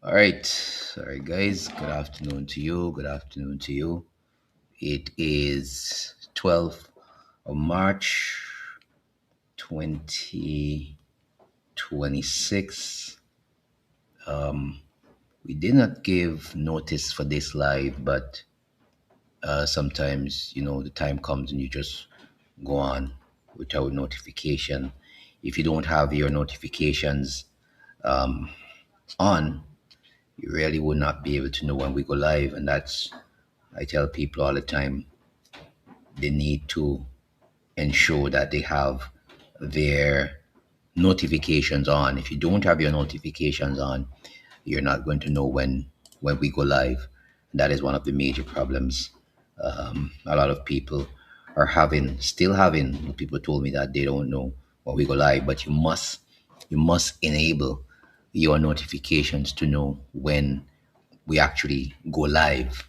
All right. All right, guys. Good afternoon to you. Good afternoon to you. It is 12th of March, 2026. We did not give notice for this live, but sometimes, the time comes and you just go on without notification. If you don't have your notifications on, you really will not be able to know when we go live. And that's, I tell people all the time, they need to ensure that they have their notifications on. If you don't have your notifications on, you're not going to know when we go live. That is one of the major problems a lot of people are having, still having. People told me that they don't know when we go live, but you must enable your notifications to know when we actually go live.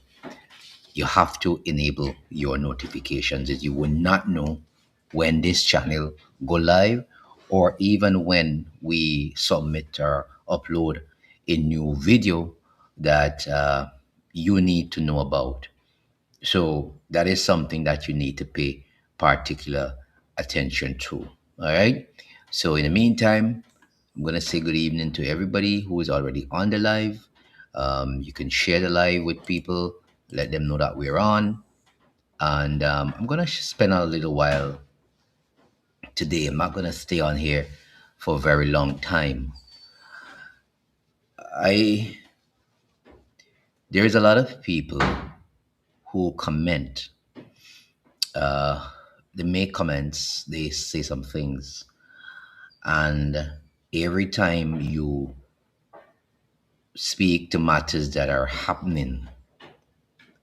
You have to enable your notifications as you will not know when this channel go live, or even when we submit or upload a new video that you need to know about. So that is something that you need to pay particular attention to. All right. So in the meantime, I'm gonna say good evening to everybody who is already on the live. You can share the live with people, let them know that we're on. And I'm gonna spend a little while today. I'm not gonna stay on here for a very long time. I There's a lot of people who comment. They make comments. They say some things, and every time you speak to matters that are happening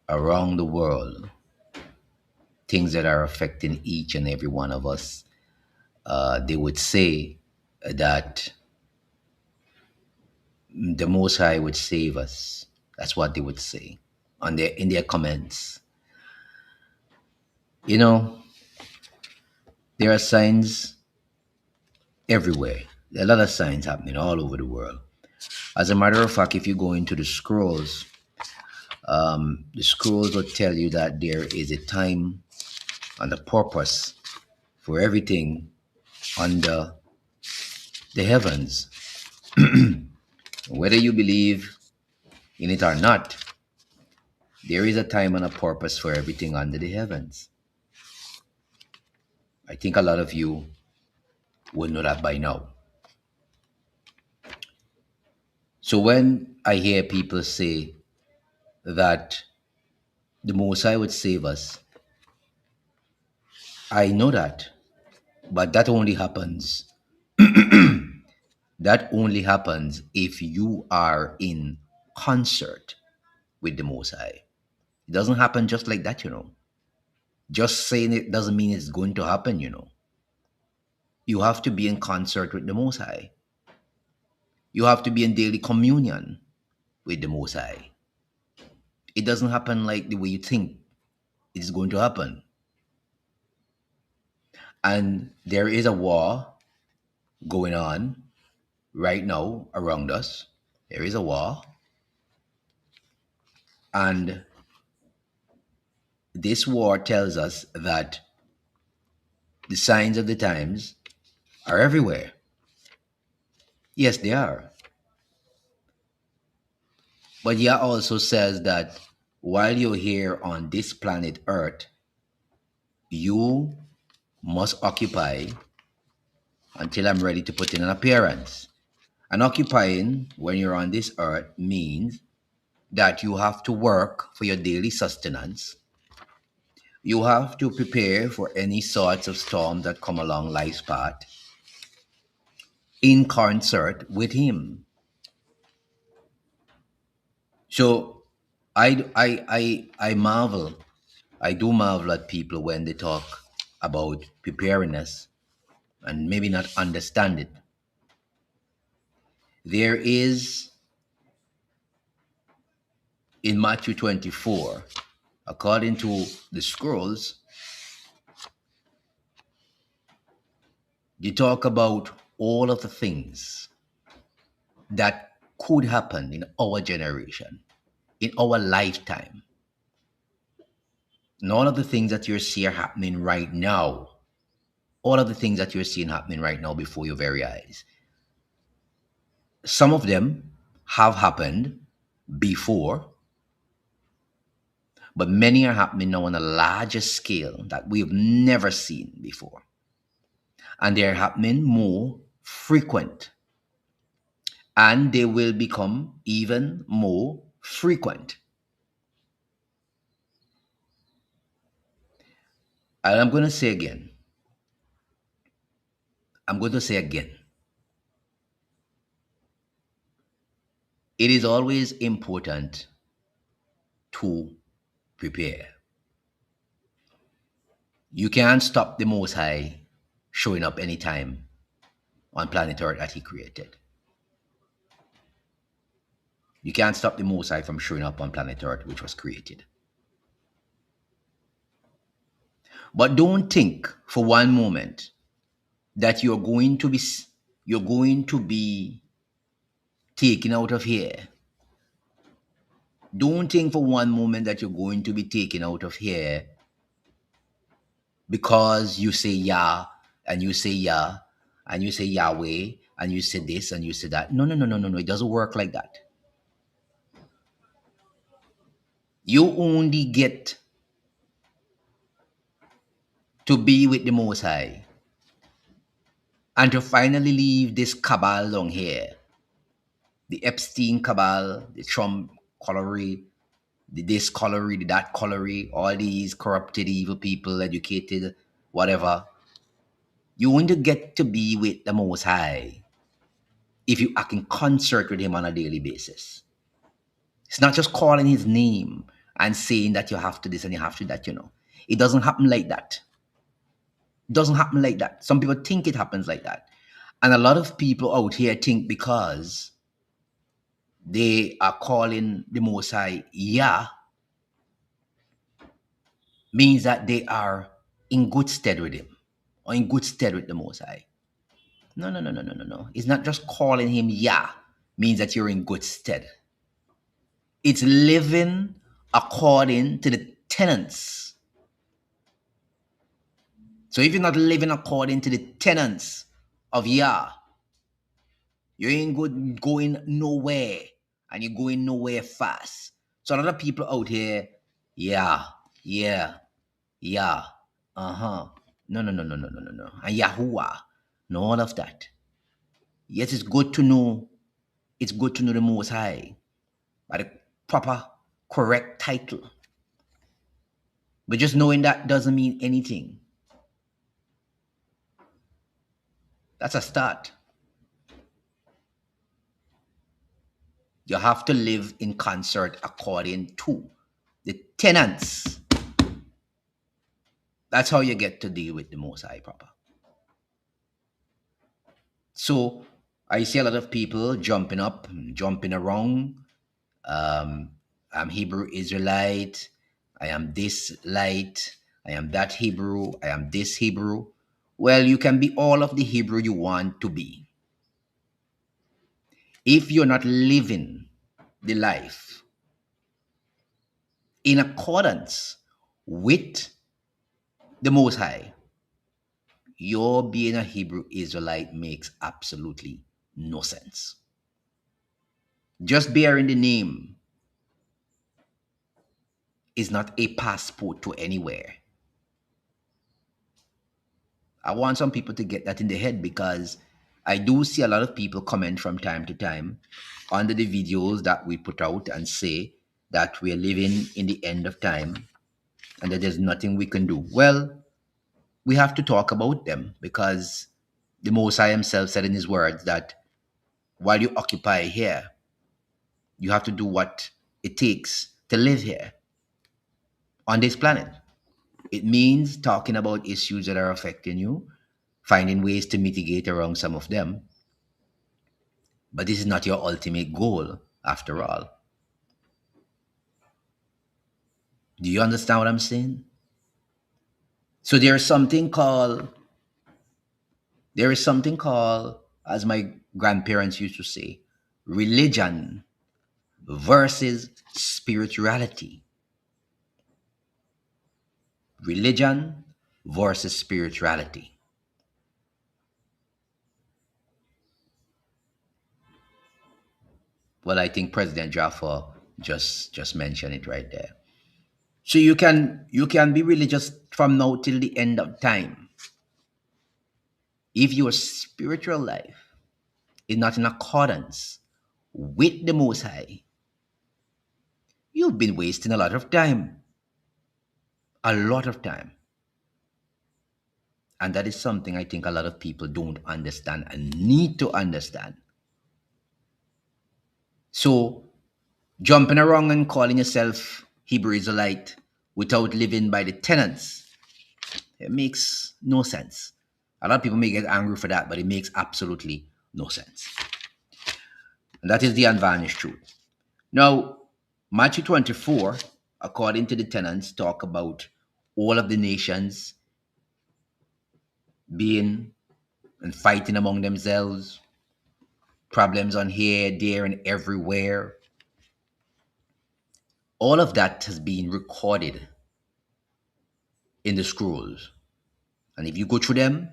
around the world, things that are affecting each and every one of us, they would say that the Most High would save us. That's what they would say in their comments. You know, there are signs everywhere. There are a lot of signs happening all over the world. As a matter of fact, if you go into the scrolls will tell you that there is a time and a purpose for everything under the heavens. Whether you believe in it or not, there is a time and a purpose for everything under the heavens. I think a lot of you will know that by now. So when I hear people say that the Most High would save us, I know that, but that only happens if you are in concert with the Most High. It doesn't happen just like that. Just saying it doesn't mean it's going to happen. You have to be in concert with the Most High. You have to be in daily communion with the Most High. It doesn't happen like the way you think it's going to happen. And there is a war going on right now around us. There is a war. And this war tells us that the signs of the times are everywhere. Yes, they are. But Yah also says that while you're here on this planet Earth, you must occupy until I'm ready to put in an appearance. And occupying when you're on this earth means that you have to work for your daily sustenance. You have to prepare for any sorts of storms that come along life's path in concert with Him. So I marvel. I do marvel at people when they talk about preparedness and maybe not understand it. There is in Matthew 24, according to the scrolls, they talk about all of the things that could happen in our generation, in our lifetime. And all of the things that you're seeing happening right now, all of the things that you're seeing happening right now before your very eyes, some of them have happened before, but many are happening now on a larger scale that we've never seen before. And they're happening more frequent, and they will become even more frequent. And I'm going to say again, I'm going to say again, it is always important to prepare. You can't stop the Most High showing up anytime on planet Earth that He created. You can't stop the Most High from showing up on planet Earth, which was created. But don't think for one moment that you're going to be taken out of here. Don't think for one moment that you're going to be taken out of here because you say Yah and you say Yah and you say Yahweh and you say this and you say that. No, no, no, no, no, no. It doesn't work like that. You only get to be with the Most High and to finally leave this cabal down here, the Epstein cabal, the Trump colliery, the this colliery, the that colliery, all these corrupted, evil people, educated, whatever. You want to get to be with the Most High if you act in concert with Him on a daily basis. It's not just calling His name and saying that you have to this and you have to that. It doesn't happen like that. It doesn't happen like that. Some people think it happens like that. And a lot of people out here think because they are calling the Most High Yah means that they are in good stead with Him or in good stead with the Most High. No, no, no, no, no, no, no. It's not just calling Him Yah means that you're in good stead. It's living according to the tenets. So if you're not living according to the tenets of Yah, you ain't going nowhere, and you're going nowhere fast. So a lot of people out here, yeah, yeah, yeah, uh-huh. No, no, no, no, no, no, no, no. And Yahuwah, no, all of that. Yes, it's good to know. It's good to know the Most High by the proper, correct title. But just knowing that doesn't mean anything. That's a start. You have to live in concert according to the tenets. That's how you get to deal with the Most High proper. So I see a lot of people jumping up, jumping around. Um, I'm Hebrew Israelite. I am this light. I am that Hebrew. I am this Hebrew. Well, you can be all of the Hebrew you want to be. If you're not living the life in accordance with the Most High, your being a Hebrew Israelite makes absolutely no sense. Just bearing the name is not a passport to anywhere. I want some people to get that in their head because I do see a lot of people comment from time to time under the videos that we put out and say that we're living in the end of time and that there's nothing we can do. Well, we have to talk about them because the Most High Himself said in His words that while you occupy here, you have to do what it takes to live here on this planet. It means talking about issues that are affecting you, finding ways to mitigate around some of them. But this is not your ultimate goal, after all. Do you understand what I'm saying? So there is something called, as my grandparents used to say, religion versus spirituality. Religion versus spirituality. Well, I think President Jaffa just mentioned it right there. So you can be religious from now till the end of time. If your spiritual life is not in accordance with the Most High, you've been wasting a lot of time. A lot of time. And that is something I think a lot of people don't understand and need to understand. So, jumping around and calling yourself Hebrew Israelite without living by the tenets, it makes no sense. A lot of people may get angry for that, but it makes absolutely no sense. And that is the unvarnished truth. Now, Matthew 24, according to the tenants, talk about all of the nations being and fighting among themselves, problems on here, there, and everywhere. All of that has been recorded in the scrolls. And if you go through them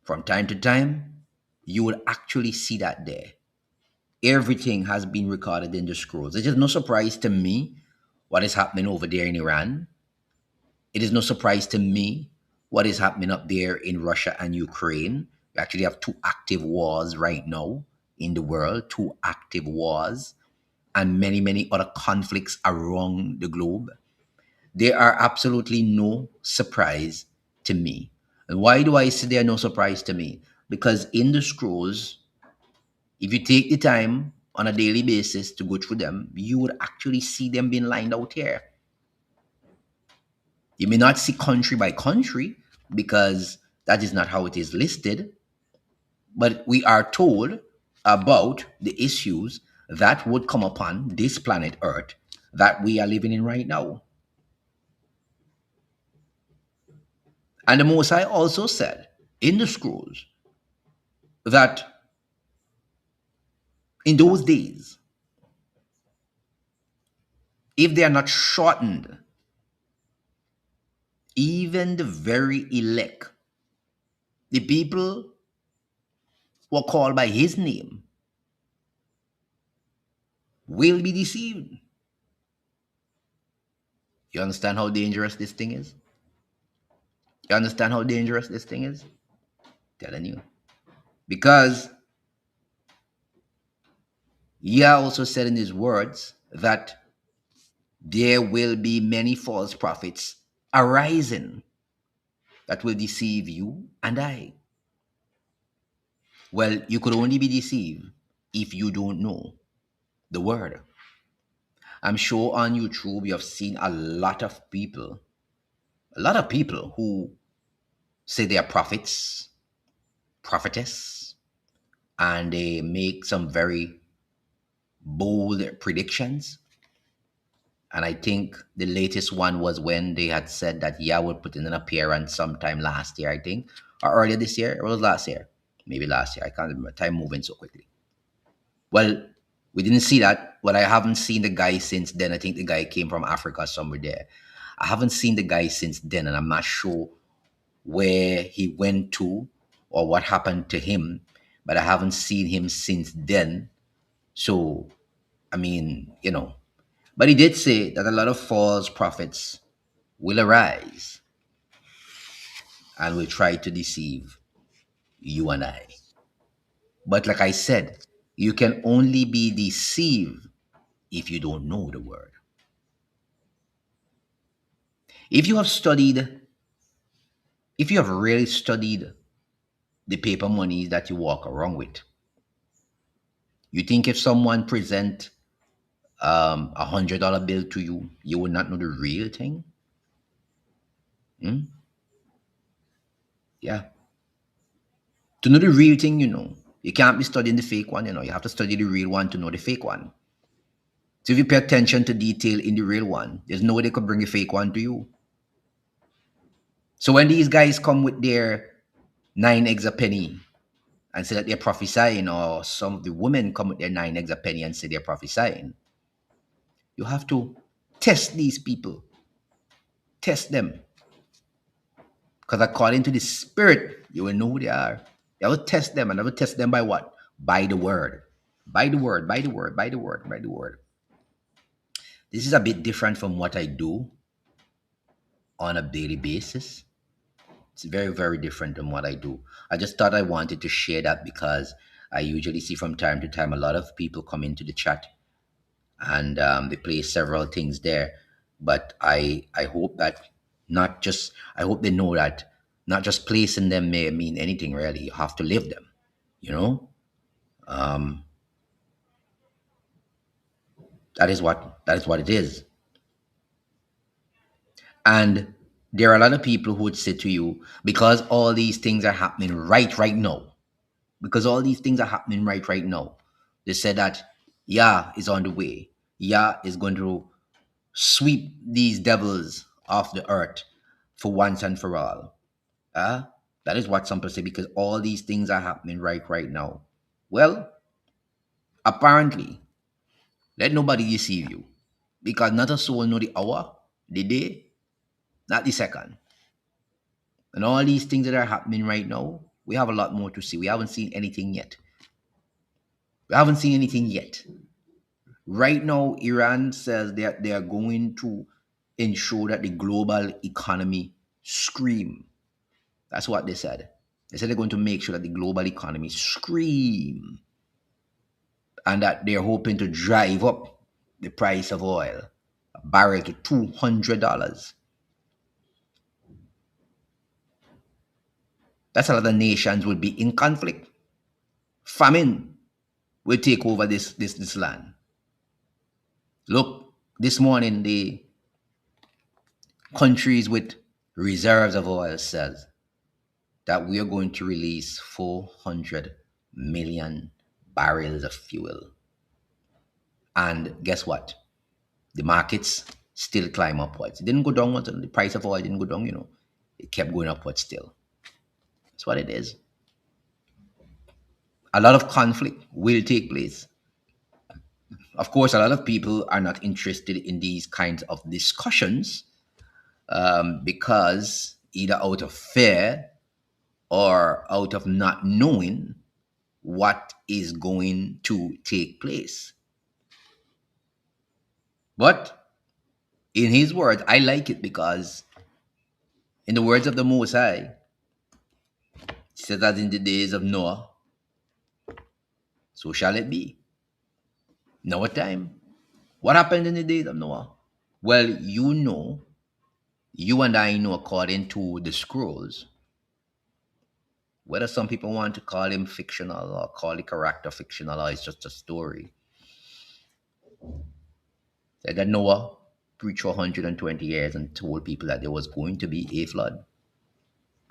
from time to time, you will actually see that there. Everything has been recorded in the scrolls. It is no surprise to me what is happening over there in Iran. It is no surprise to me what is happening up there in Russia and Ukraine. We actually have two active wars right now in the world, two active wars, and many, many other conflicts around the globe. They are absolutely no surprise to me. And why do I say they are no surprise to me? Because in the scrolls, if you take the time on a daily basis to go through them, you would actually see them being lined out here. You may not see country by country because that is not how it is listed, but we are told about the issues that would come upon this planet Earth that we are living in right now. And the Most High also said in the scrolls that in those days, if they are not shortened, even the very elect, the people who are called by his name, will be deceived. You understand how dangerous this thing is? You understand how dangerous this thing is? Telling you. Because Yah also said in his words that there will be many false prophets arising that will deceive you and I. Well, you could only be deceived if you don't know the word. I'm sure on YouTube you have seen a lot of people who say they are prophets, prophetess, and they make some very bold predictions. And I think the latest one was when they had said that Yah would put in an appearance sometime last year, I think, or earlier this year. Or was last year? Maybe last year. I can't remember. Time moving so quickly. Well, we didn't see that. Well, I haven't seen the guy since then. I think the guy came from Africa somewhere there. I haven't seen the guy since then, and I'm not sure where he went to or what happened to him, but I haven't seen him since then. So, I mean, but he did say that a lot of false prophets will arise and will try to deceive you and I. But like I said, you can only be deceived if you don't know the word. If you have studied, if you have really studied the paper money that you walk around with, you think if someone present $100 bill to you, you would not know the real thing? Yeah. To know the real thing, you can't be studying the fake one, you have to study the real one to know the fake one. So if you pay attention to detail in the real one, there's no way they could bring a fake one to you. So when these guys come with their 9 eggs a penny and say that they're prophesying, or some of the women come with their nine eggs a penny and say they're prophesying. You have to test these people, test them. Because according to the spirit, you will know who they are. You will test them, and I will test them by what? By the word. By the word, by the word, by the word, by the word. This is a bit different from what I do on a daily basis. It's very, very different than what I do. I just thought I wanted to share that because I usually see from time to time a lot of people come into the chat, and they play several things there. But I hope that not just I hope they know that not just placing them may mean anything really. You have to live them. You know, um, that is what it is. And there are a lot of people who would say to you, because all these things are happening right now, because all these things are happening right now. They said that Yah is on the way. Yah is going to sweep these devils off the earth for once and for all. That is what some people say, because all these things are happening right now. Well, apparently, let nobody deceive you, because not a soul know the hour, the day, not the second. And all these things that are happening right now, we have a lot more to see. We haven't seen anything yet. We haven't seen anything yet. Right now, Iran says that they are going to ensure that the global economy scream. That's what they said. They said they're going to make sure that the global economy scream, and that they're hoping to drive up the price of oil, a barrel to $200. That's a lot of nations will be in conflict. Famine will take over this land. Look, this morning the countries with reserves of oil says that we are going to release 400 million barrels of fuel. And guess what? The markets still climb upwards. It didn't go down until the price of oil didn't go down. It kept going upwards still. That's what it is. A lot of conflict will take place. Of course, a lot of people are not interested in these kinds of discussions, because either out of fear or out of not knowing what is going to take place. But in his words, I like it, because in the words of the Most High, he says that in the days of Noah, so shall it be. Noah time. What happened in the days of Noah? Well, you and I know, according to the scrolls, whether some people want to call him fictional or call the character fictional or it's just a story, said that Noah preached for 120 years and told people that there was going to be a flood.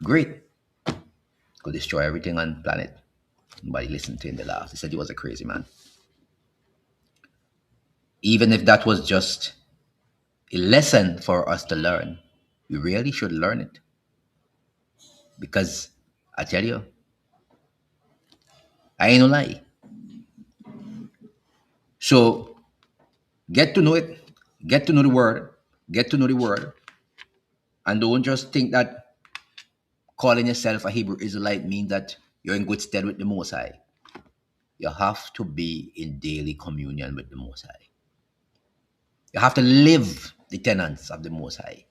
Great. Could destroy everything on the planet. Nobody listened to him the last. He said he was a crazy man. Even if that was just a lesson for us to learn, we really should learn it. Because I tell you, I ain't no lie. So get to know it, get to know the word, get to know the word, and don't just think that calling yourself a Hebrew Israelite means that you're in good stead with the Most High. You have to be in daily communion with the Most High. You have to live the tenets of the Most High.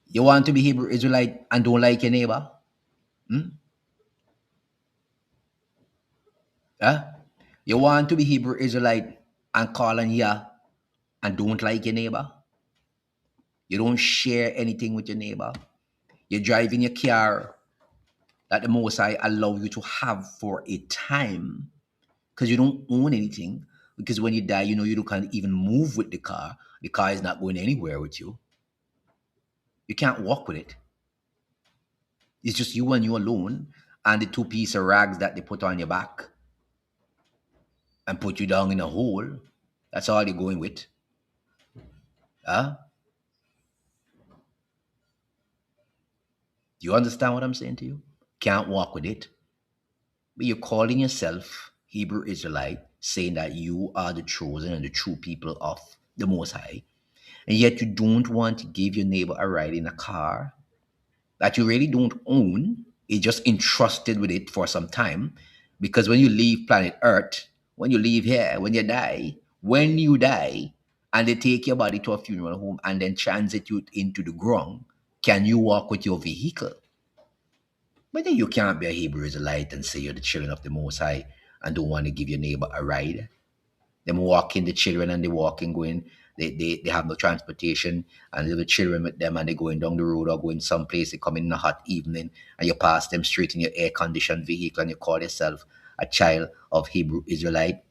You want to be Hebrew Israelite and don't like your neighbor? Hmm? Huh? You want to be Hebrew Israelite and call on Yah and don't like your neighbor? You don't share anything with your neighbor? You're driving your car that the Most High allow you to have for a time, because you don't own anything. Because when you die, you can't even move with the car. The car is not going anywhere with you. You can't walk with it. It's just you and you alone, and the two piece of rags that they put on your back and put you down in a hole. That's all you're going with. Huh? Do you understand what I'm saying to you? Can't walk with it. But you're calling yourself Hebrew Israelite, saying that you are the chosen and the true people of the Most High, and yet you don't want to give your neighbor a ride in a car that you really don't own. You're just entrusted with it for some time. Because when you leave planet Earth, when you leave here, when you die, and they take your body to a funeral home and then transit you into the ground, can you walk with your vehicle? But then you can't be a Hebrew Israelite and say you're the children of the Most High and don't want to give your neighbor a ride. Them walking, the children and they walking, going, they have no transportation and little children with them and they going down the road or going someplace, they come in a hot evening and you pass them straight in your air-conditioned vehicle and you call yourself a child of Hebrew Israelite.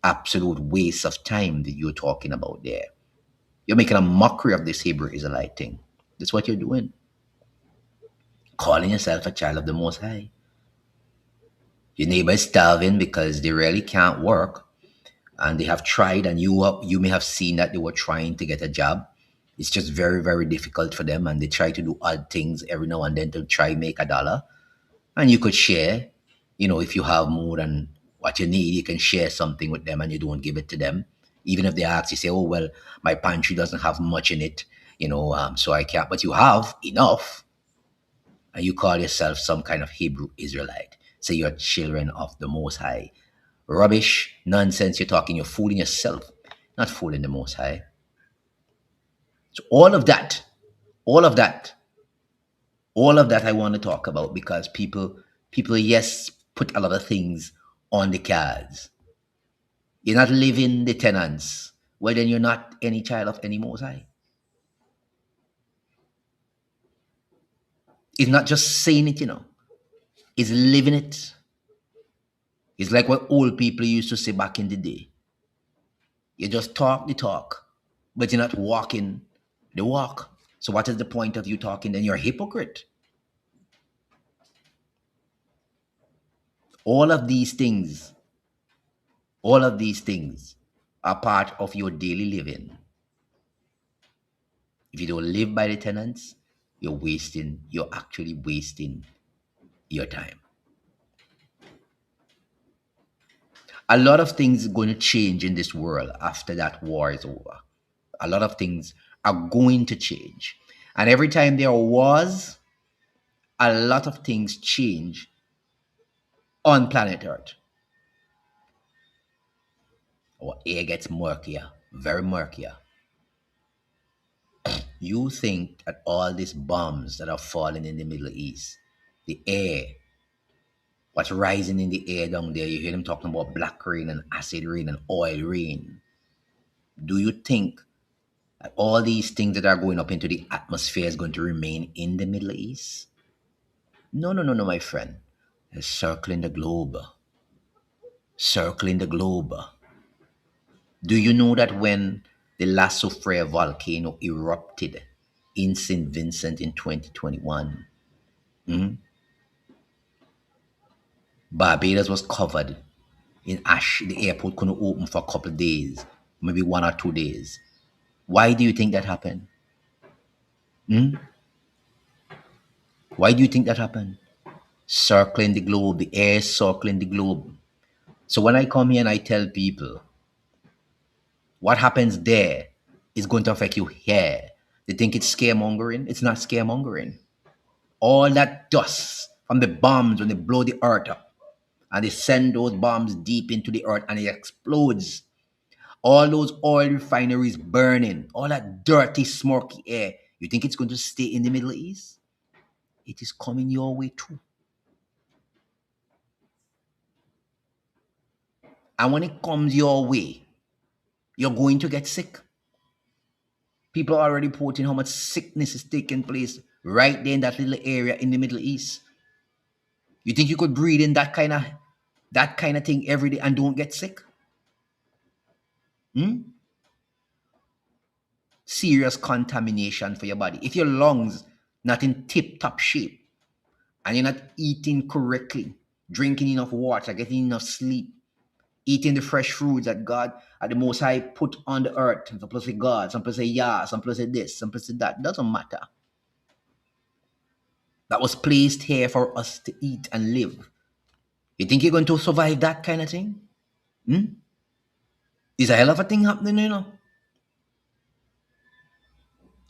Absolute waste of time that you're talking about there. You're making a mockery of this Hebrew Israelite thing. That's what you're doing. Calling yourself a child of the Most High. Your neighbor is starving because they really can't work and they have tried, and you may have seen that they were trying to get a job. It's just very, very difficult for them, and they try to do odd things every now and then to try make a dollar. And you could share, if you have more than what you need, you can share something with them and you don't give it to them. Even if they ask, you say, oh, well, my pantry doesn't have much in it, so I can't. But you have enough, and you call yourself some kind of Hebrew Israelite. Say you're children of the Most High. Rubbish, nonsense you're talking. You're fooling yourself, not fooling the Most High. So all of that, all of that I want to talk about because people, yes, put a lot of things on the cards. You're not living the tenants. Well, then you're not any child of any Most High. It's not just saying it, It's living it. It's like what old people used to say back in the day. You just talk the talk, but you're not walking the walk. So what is the point of you talking? Then you're a hypocrite. All of these things, all of these things are part of your daily living. If you don't live by the tenants, you're actually wasting your time. A lot of things are going to change in this world after that war is over. A lot of things are going to change. And every time there was, a lot of things change on planet Earth. Our air gets murkier, very murkier. You think that all these bombs that are falling in the Middle East, the air, what's rising in the air down there, you hear them talking about black rain and acid rain and oil rain. Do you think that all these things that are going up into the atmosphere is going to remain in the Middle East? No, no, no, no, my friend. They're circling the globe. Circling the globe. Do you know that when the La Soufrière volcano erupted in St. Vincent in 2021, Barbados was covered in ash. The airport couldn't open for a couple of days, maybe 1 or 2 days. Why do you think that happened? Why do you think that happened? Circling the globe, the air circling the globe. So when I come here and I tell people what happens there is going to affect you here, they think it's scaremongering. It's not scaremongering. All that dust from the bombs when they blow the earth up and they send those bombs deep into the earth and it explodes. All those oil refineries burning, all that dirty, smoky air. You think it's going to stay in the Middle East? It is coming your way too. And when it comes your way, you're going to get sick. People are already reporting how much sickness is taking place right there in that little area in the Middle East. You think you could breathe in that kind of thing every day and don't get sick? Serious contamination for your body. If your lungs not in tip-top shape and you're not eating correctly, drinking enough water, getting enough sleep, eating the fresh fruits that God at the Most High put on the earth. Some people say God, some people say Yah, some people say this, some people say that. Doesn't matter. That was placed here for us to eat and live. You think you're going to survive that kind of thing? Hmm? It's a hell of a thing happening, you know.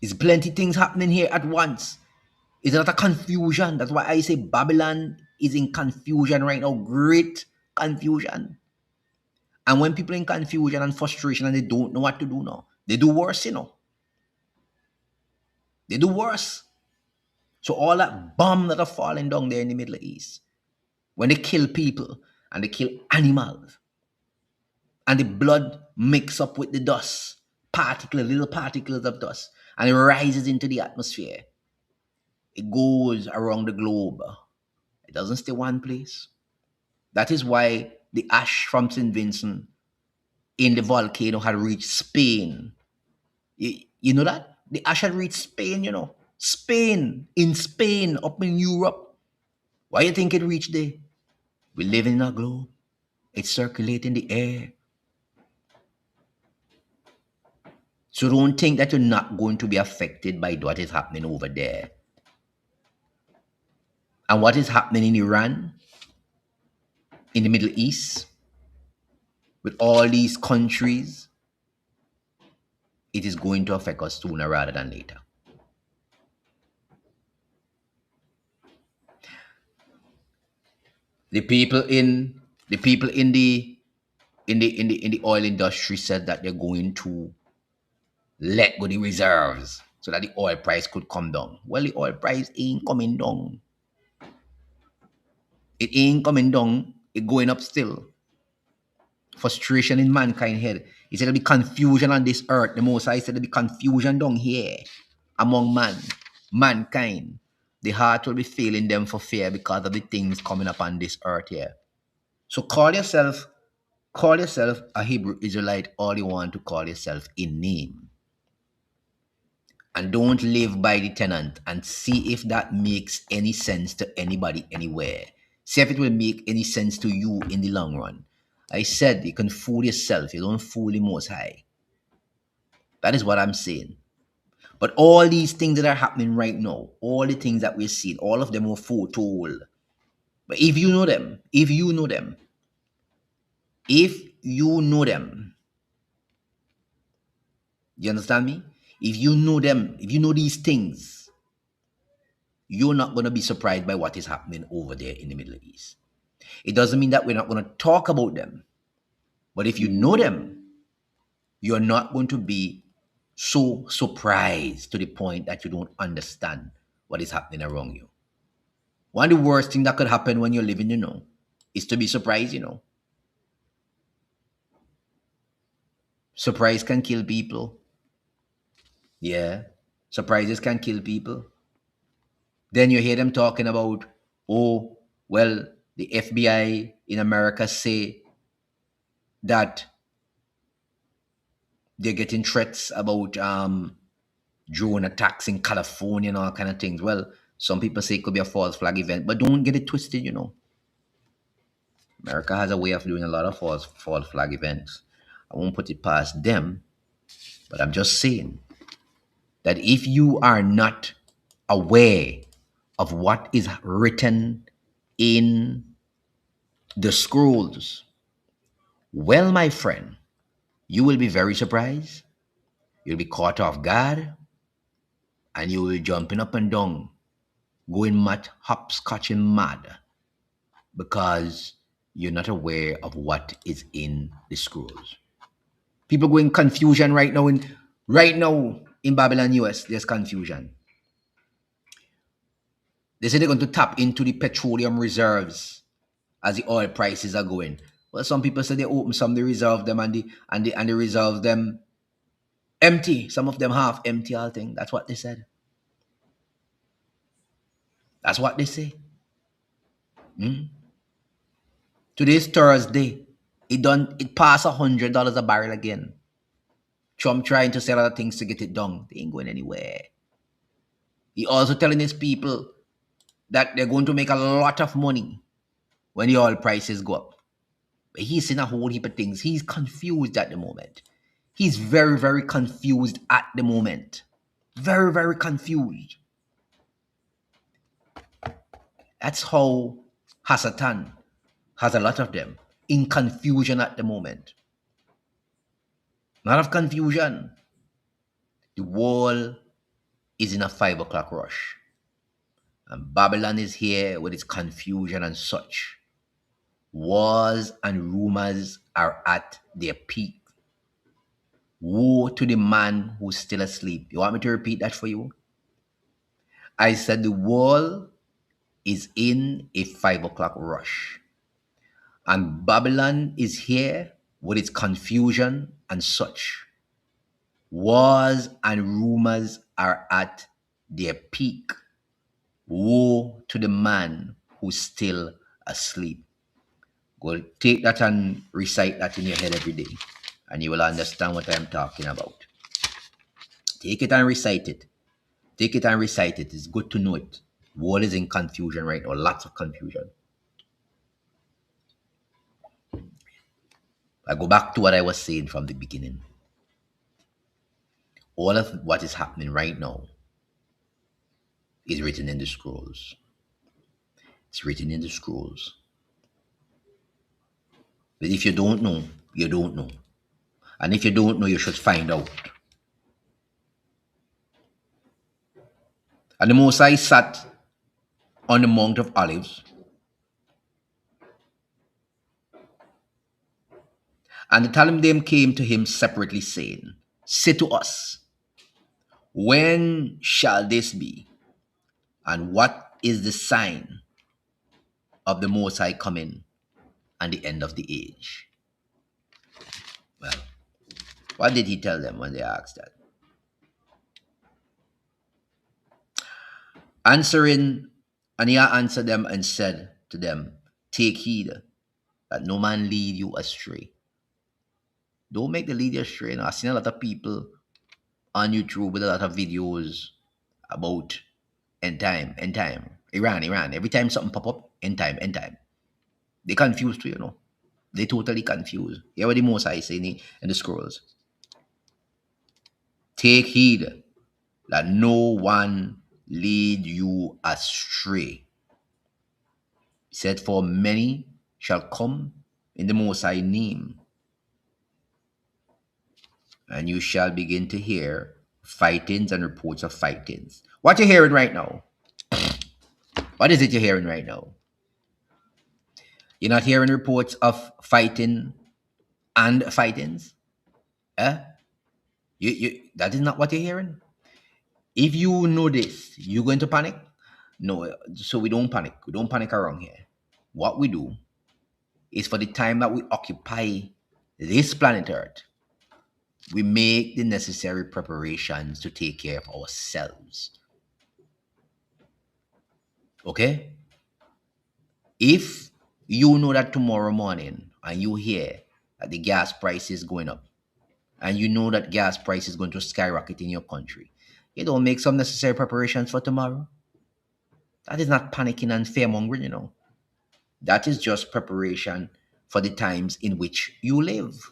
There's plenty things happening here at once. It's a lot of confusion. That's why I say Babylon is in confusion right now. Great confusion. And when people in confusion and frustration and they don't know what to do now, they do worse, you know. They do worse. So all that bomb that are falling down there in the Middle East, when they kill people and they kill animals, and the blood mix up with the dust, little particles of dust, and it rises into the atmosphere. It goes around the globe. It doesn't stay one place. That is why the ash from St. Vincent in the volcano had reached Spain. You know that? The ash had reached Spain, you know. In Spain, up in Europe. Why you think it reached there? We live in a globe. It's circulating the air. So don't think that you're not going to be affected by what is happening over there. And what is happening in Iran, in the Middle East, with all these countries, it is going to affect us sooner rather than later. The people in the oil industry said that they're going to let go the reserves so that the oil price could come down. Well, the oil price ain't coming down. It ain't coming down. It's going up still. Frustration in mankind head. He said there'll be confusion on this earth. The Most High said there'll be confusion down here among mankind. The heart will be failing them for fear because of the things coming up on this earth here. So call yourself a Hebrew Israelite all you want to call yourself in name. And don't live by the tenant and see if that makes any sense to anybody anywhere. See if it will make any sense to you in the long run. I said you can fool yourself, you don't fool the Most High. That is what I'm saying. But all these things that are happening right now, all the things that we're seeing, all of them were foretold. But if you know them, if you know them, you understand me? If you know them, if you know these things, you're not going to be surprised by what is happening over there in the Middle East. It doesn't mean that we're not going to talk about them. But if you know them, you're not going to be so surprised to the point that you don't understand what is happening around you. One of the worst things that could happen when you're living, is to be surprised, Surprise can kill people. Yeah. Surprises can kill people. Then you hear them talking about, oh, well, the FBI in America say that they're getting threats about drone attacks in California and all kind of things. Well, some people say it could be a false flag event, but don't get it twisted, America has a way of doing a lot of false flag events. I won't put it past them, but I'm just saying that if you are not aware of what is written in the scrolls, well, my friend, you will be very surprised. You'll be caught off guard, and you will be jumping up and down, going mad, hopscotching mad, because you're not aware of what is in the scrolls. People go in confusion right now. In Babylon, US, there's confusion. They say they're going to tap into the petroleum reserves as the oil prices are going. Well, some people say they open some, they reserve them, and they reserve them empty. Some of them half empty. I think that's what they said. That's what they say. Today's Thursday. It passed $100 a barrel again. Trump trying to sell other things to get it done. They ain't going anywhere. He also telling his people that they're going to make a lot of money when the oil prices go up. But he's saying a whole heap of things. He's confused at the moment. He's very, very confused at the moment. Very, very confused. That's how Hasatan has a lot of them in confusion at the moment. A lot of confusion. The world is in a 5 o'clock rush. And Babylon is here with its confusion and such. Wars and rumors are at their peak. Woe to the man who's still asleep. You want me to repeat that for you? I said the world is in a 5 o'clock rush. And Babylon is here with its confusion and such. Wars and rumors are at their peak. Woe to the man who's still asleep. Go take that and recite that in your head every day, and you will understand what I'm talking about. Take it and recite it. Take it and recite it. It's good to know it. World is in confusion right now, lots of confusion. I go back to what I was saying from the beginning. All of what is happening right now is written in the scrolls. It's written in the scrolls. But if you don't know, you don't know. And if you don't know, you should find out. And the Most High sat on the Mount of Olives, and the Talmudim came to him separately, saying, say to us, when shall this be? And what is the sign of the Most High coming and the end of the age? Well, what did he tell them when they asked that? Answering, and he answered them and said to them, take heed that no man lead you astray. Don't make the lead you astray. Now, I've seen a lot of people on YouTube with a lot of videos about end time, end time. Iran, Iran. Every time something pop up, end time, end time. They confused too, you know. They totally confused. Hear what the Most High say in the scrolls. Take heed that no one lead you astray. He said, for many shall come in the Most High name, and you shall begin to hear fightings and reports of fightings. What you're hearing right now? What is it you're hearing right now? You're not hearing reports of fighting and fightings? Eh? That is not what you're hearing? If you know this, you're going to panic? No, so we don't panic. We don't panic around here. What we do is for the time that we occupy this planet Earth, we make the necessary preparations to take care of ourselves. Okay? If you know that tomorrow morning and you hear that the gas price is going up, and you know that gas price is going to skyrocket in your country, you don't make some necessary preparations for tomorrow. That is not panicking and fear-mongering, you know. That is just preparation for the times in which you live.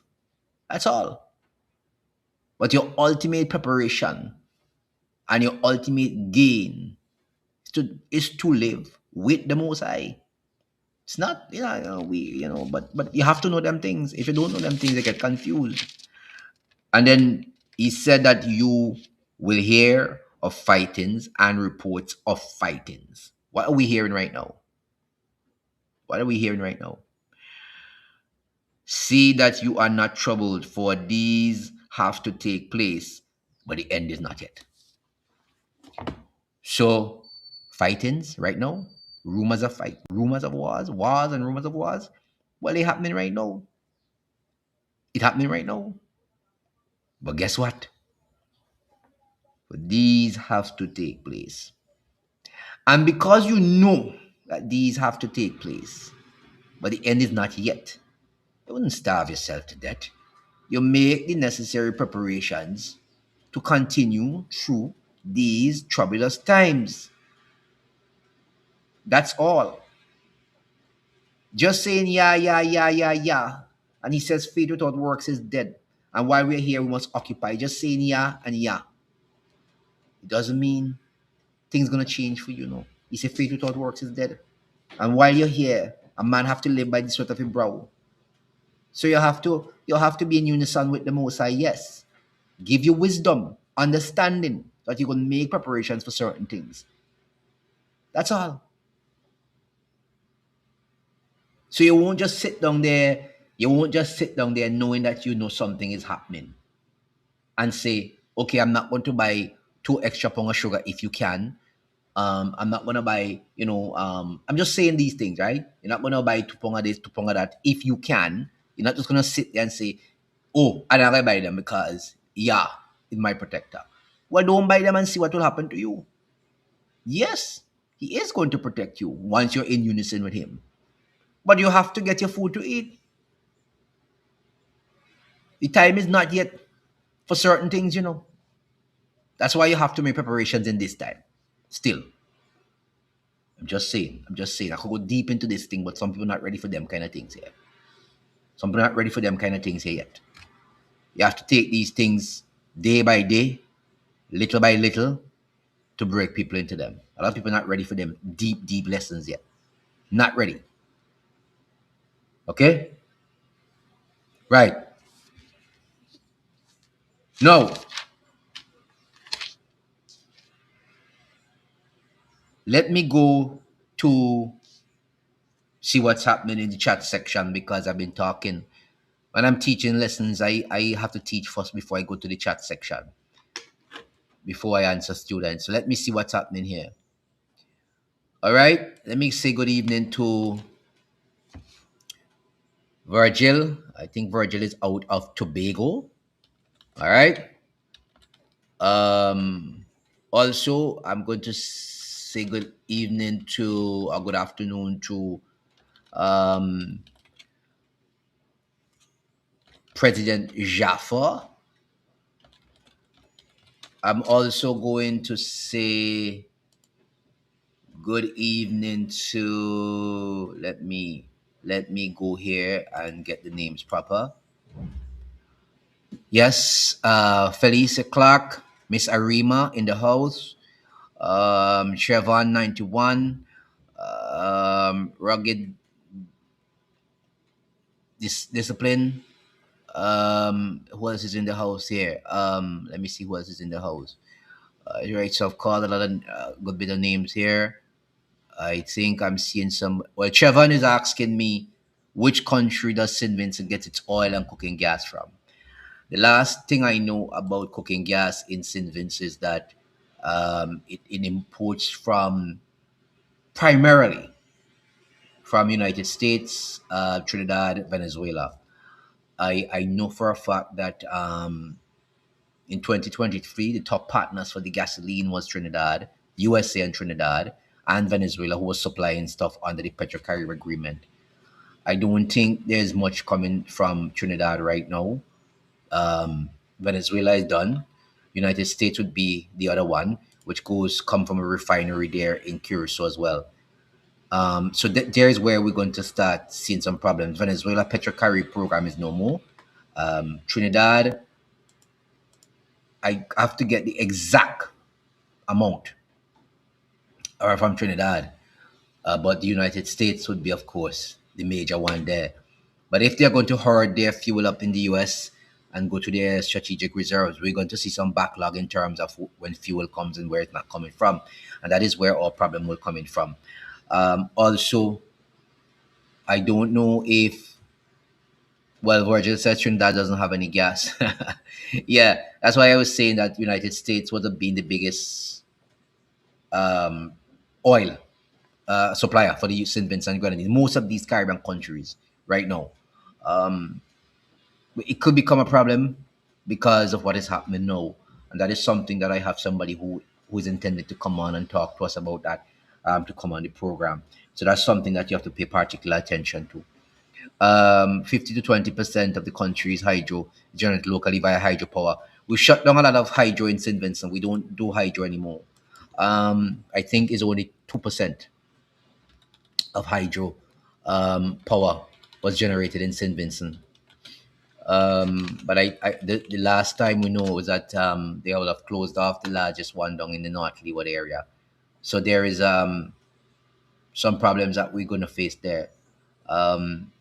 That's all. But your ultimate preparation and your ultimate gain is to live with the Most High. It's not, but you have to know them things. If you don't know them things, you get confused. And then he said that you will hear of fightings and reports of fightings. What are we hearing right now? What are we hearing right now? See that you are not troubled, for these have to take place, but the end is not yet. So, fightings right now, rumors of wars and rumors of wars, well, they're happening right now. It's happening right now. But guess what? These have to take place. And because you know that these have to take place, but the end is not yet, you wouldn't starve yourself to death. You make the necessary preparations to continue through these troublous times. That's all. Just saying, yeah, yeah, yeah, yeah, yeah. And he says, faith without works is dead. And while we're here, we must occupy. Just saying, yeah, and yeah. It doesn't mean things going to change for you, no. He said, faith without works is dead. And while you're here A man have to live by the sweat of his brow. So you have to be in unison with the Most High, yes. Give you wisdom, understanding, that you can make preparations for certain things. That's all. So you won't just sit down there knowing that you know something is happening and say, okay, I'm not going to buy 2 extra pounds of sugar if you can. I'm not gonna buy, I'm just saying these things, right? You're not gonna buy 2 pounds of this, 2 pounds of that if you can. You're not just gonna sit there and say, oh, I'm not gonna buy them because yeah, it's my protector. Well, don't buy them and see what will happen to you. Yes, he is going to protect you once you're in unison with him. But you have to get your food to eat. The time is not yet for certain things. That's why you have to make preparations in this time. Still, I'm just saying. I'm just saying. I could go deep into this thing, but some people not ready for them kind of things here. Some people not ready for them kind of things here yet. You have to take these things day by day, little by little, to break people into them. A lot of people not ready for them deep, deep lessons yet. Not ready. Okay? Right. Now, let me go to see what's happening in the chat section because I've been talking. When I'm teaching lessons, I have to teach first before I go to the chat section, before I answer students. So let me see what's happening here. All right. Let me say good evening to Virgil. I think Virgil is out of Tobago. All right. Um, Also, I'm going to say good evening to, or good afternoon to um, President Jaffa. I'm also going to say good evening to, let me go here and get the names proper. Yes, Felicia Clark, Miss Arima in the house, Chevron 91, Rugged Discipline. Who else is in the house here? Let me see who else is in the house. Right, so I've called a lot of good bit of names here. I think I'm seeing some. Well, Chevron is asking me which country does St. Vincent get its oil and cooking gas from. The last thing I know about cooking gas in St. Vincent is that it imports primarily from United States, Trinidad, Venezuela. I know for a fact that in 2023, the top partners for the gasoline was Trinidad, USA and Trinidad, and Venezuela, who was supplying stuff under the Petrocarib agreement. I don't think there's much coming from Trinidad right now. Venezuela is done. United States would be the other one, which come from a refinery there in Curacao as well. So there's where we're going to start seeing some problems. Venezuela Petrocarib program is no more. Trinidad, I have to get the exact amount from Trinidad, but the United States would be, of course, the major one there. But if they're going to hoard their fuel up in the US and go to their strategic reserves, we're going to see some backlog in terms of when fuel comes and where it's not coming from. And that is where our problem will come in from. Also, I don't know if, well, Virgil says Trinidad doesn't have any gas. Yeah, that's why I was saying that United States would have been the biggest um, oil supplier for the St. Vincent and Grenadines. Most of these Caribbean countries right now. Um, it could become a problem because of what is happening now, and that is something that I have somebody who is intended to come on and talk to us about that, to come on the program. So that's something that you have to pay particular attention to. 50 to 20% of the country's hydro is generated locally via hydropower. We shut down a lot of hydro in St. Vincent. We don't do hydro anymore. I think it's only 2% of hydro power was generated in St. Vincent. But the last time we know was that they would have closed off the largest one down in the North Leeward area. So there is some problems that we're going to face there. um,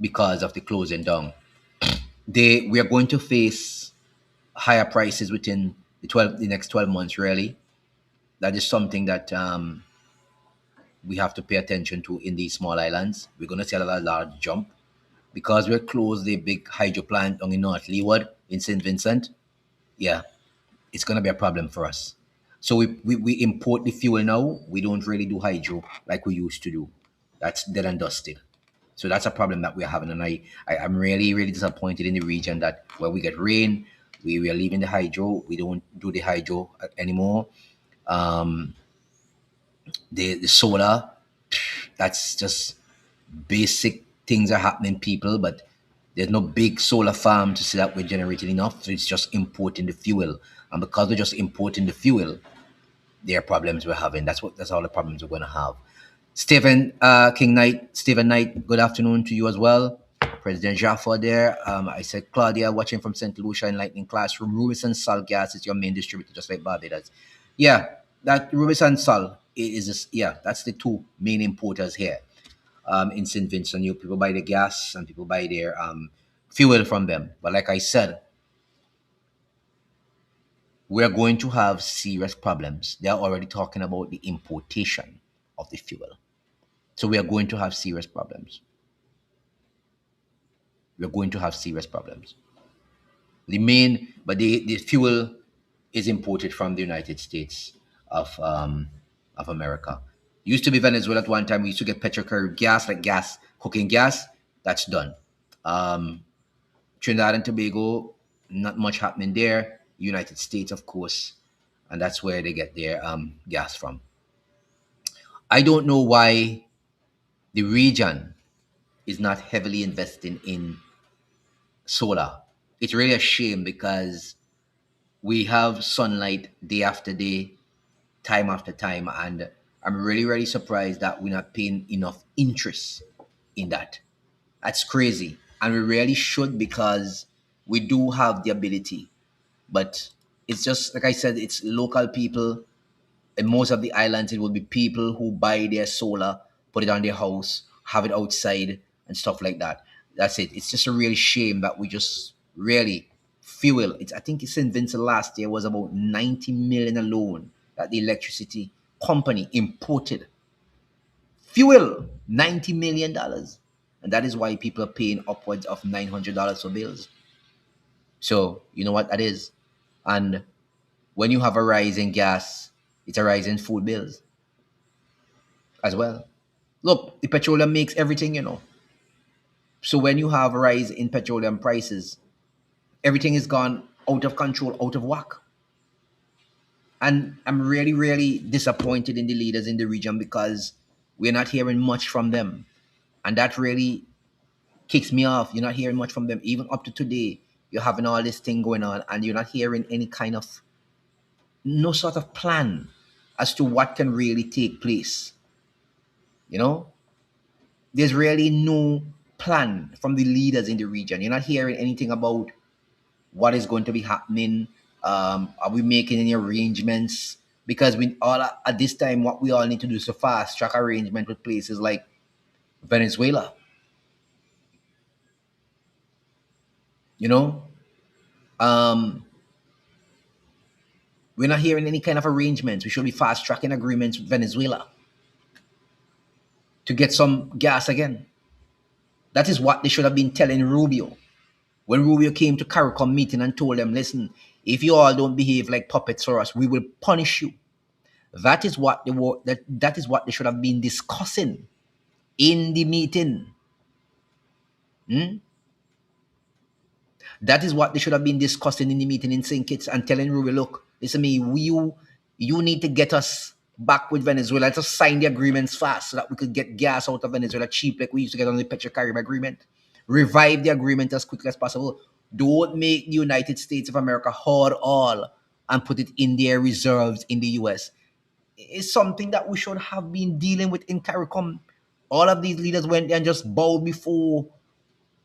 because of the closing down. We are going to face higher prices within the next 12 months. Really, that is something that we have to pay attention to in these small islands. We're going to see a large jump because we're close the big hydro plant on in North Leeward in St. Vincent. Yeah, it's going to be a problem for us. So we import the fuel now. We don't really do hydro like we used to do. That's dead and dusted. So that's a problem that we're having. And I'm really, really disappointed in the region that where we get rain, we are leaving the hydro. We don't do the hydro anymore. Um, the solar, that's just basic things are happening, people, but there's no big solar farm to say that we're generating enough. So it's just importing the fuel. And because we're just importing the fuel, there are problems we're having. That's all the problems we're going to have. Stephen King Knight, Stephen Knight, good afternoon to you as well. President Jaffa there. I said Claudia watching from St. Lucia in Lightning Classroom. Rubis Sal Gas is your main distributor, just like Barbados. Yeah, that Rubis Sal is just, yeah, that's the two main importers here in St. Vincent. You people buy the gas and people buy their fuel from them. But like I said, we're going to have serious problems. They're already talking about the importation of the fuel. So we are going to have serious problems. We're going to have serious problems. The fuel is imported from the United States of America. Used to be Venezuela at one time. We used to get petrochemical gas, like gas, cooking gas. That's done. Um, Trinidad and Tobago, not much happening there. United States, of course, and that's where they get their gas from. I don't know why the region is not heavily investing in solar. It's really a shame because we have sunlight day after day, time after time, and I'm really, really surprised that we're not paying enough interest in that. That's crazy. And we really should because we do have the ability. But it's just like I said, it's local people. In most of the islands, it will be people who buy their solar, put it on their house, have it outside, and stuff like that. That's it. It's just a real shame that we just really fuel. I think it's St. Vincent last year was about 90 million alone that the electricity company imported. Fuel, $90 million. And that is why people are paying upwards of $900 for bills. So you know what that is. And when you have a rise in gas, it's a rise in food bills as well. Look, the petroleum makes everything. So when you have a rise in petroleum prices, everything is gone out of control, out of whack. And I'm really, really disappointed in the leaders in the region because we're not hearing much from them. And that really kicks me off. You're not hearing much from them. Even up to today, you're having all this thing going on and you're not hearing any kind of, no sort of plan as to what can really take place. You know, there's really no plan from the leaders in the region. You're not hearing anything about what is going to be happening. Are we making any arrangements? Because we all at this time, what we all need to do is a fast track arrangement with places like Venezuela. You know, um, we're not hearing any kind of arrangements. We should be fast tracking agreements with Venezuela to get some gas again. That is what they should have been telling Rubio when Rubio came to CARICOM meeting and told them, listen, if you all don't behave like puppets for us, we will punish you. That is what that is what they should have been discussing in the meeting. Hmm? That is what they should have been discussing in the meeting in St. Kitts and telling Rubio, look, listen to me, you need to get us back with Venezuela. Let us sign the agreements fast so that we could get gas out of Venezuela cheap like we used to get on the Petrocaribe agreement. Revive the agreement as quickly as possible. Don't make the United States of America hoard all and put it in their reserves in the US. It's something that we should have been dealing with in CARICOM. All of these leaders went there and just bowed before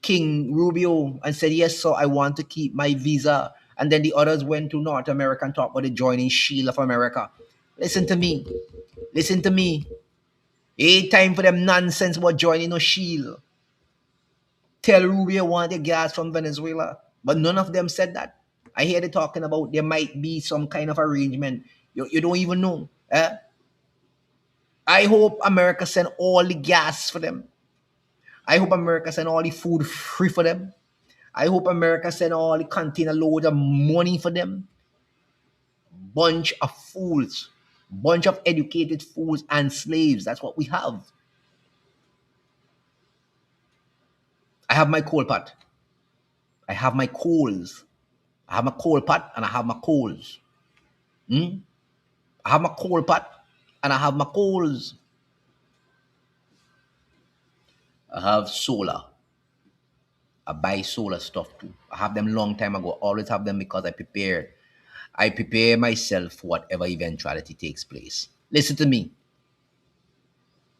King Rubio and said, yes, sir, I want to keep my visa. And then the others went to North America and talked about the joining shield of America. Listen to me. Listen to me. Ain't time for them nonsense about joining no shield. Tell Rubio want the gas from Venezuela. But none of them said that. I hear they talking about there might be some kind of arrangement. You don't even know. Eh? I hope America send all the gas for them. I hope America send all the food free for them. I hope America send all the container loads of money for them. Bunch of fools. Bunch of educated fools and slaves. That's what we have. I have my coal pot. I have my coals. I have my coal pot and I have my coals. Hmm? I have my coal pot and I have my coals. I have solar. I buy solar stuff too. I have them long time ago. Always have them because I prepared. I prepare myself for whatever eventuality takes place. Listen to me.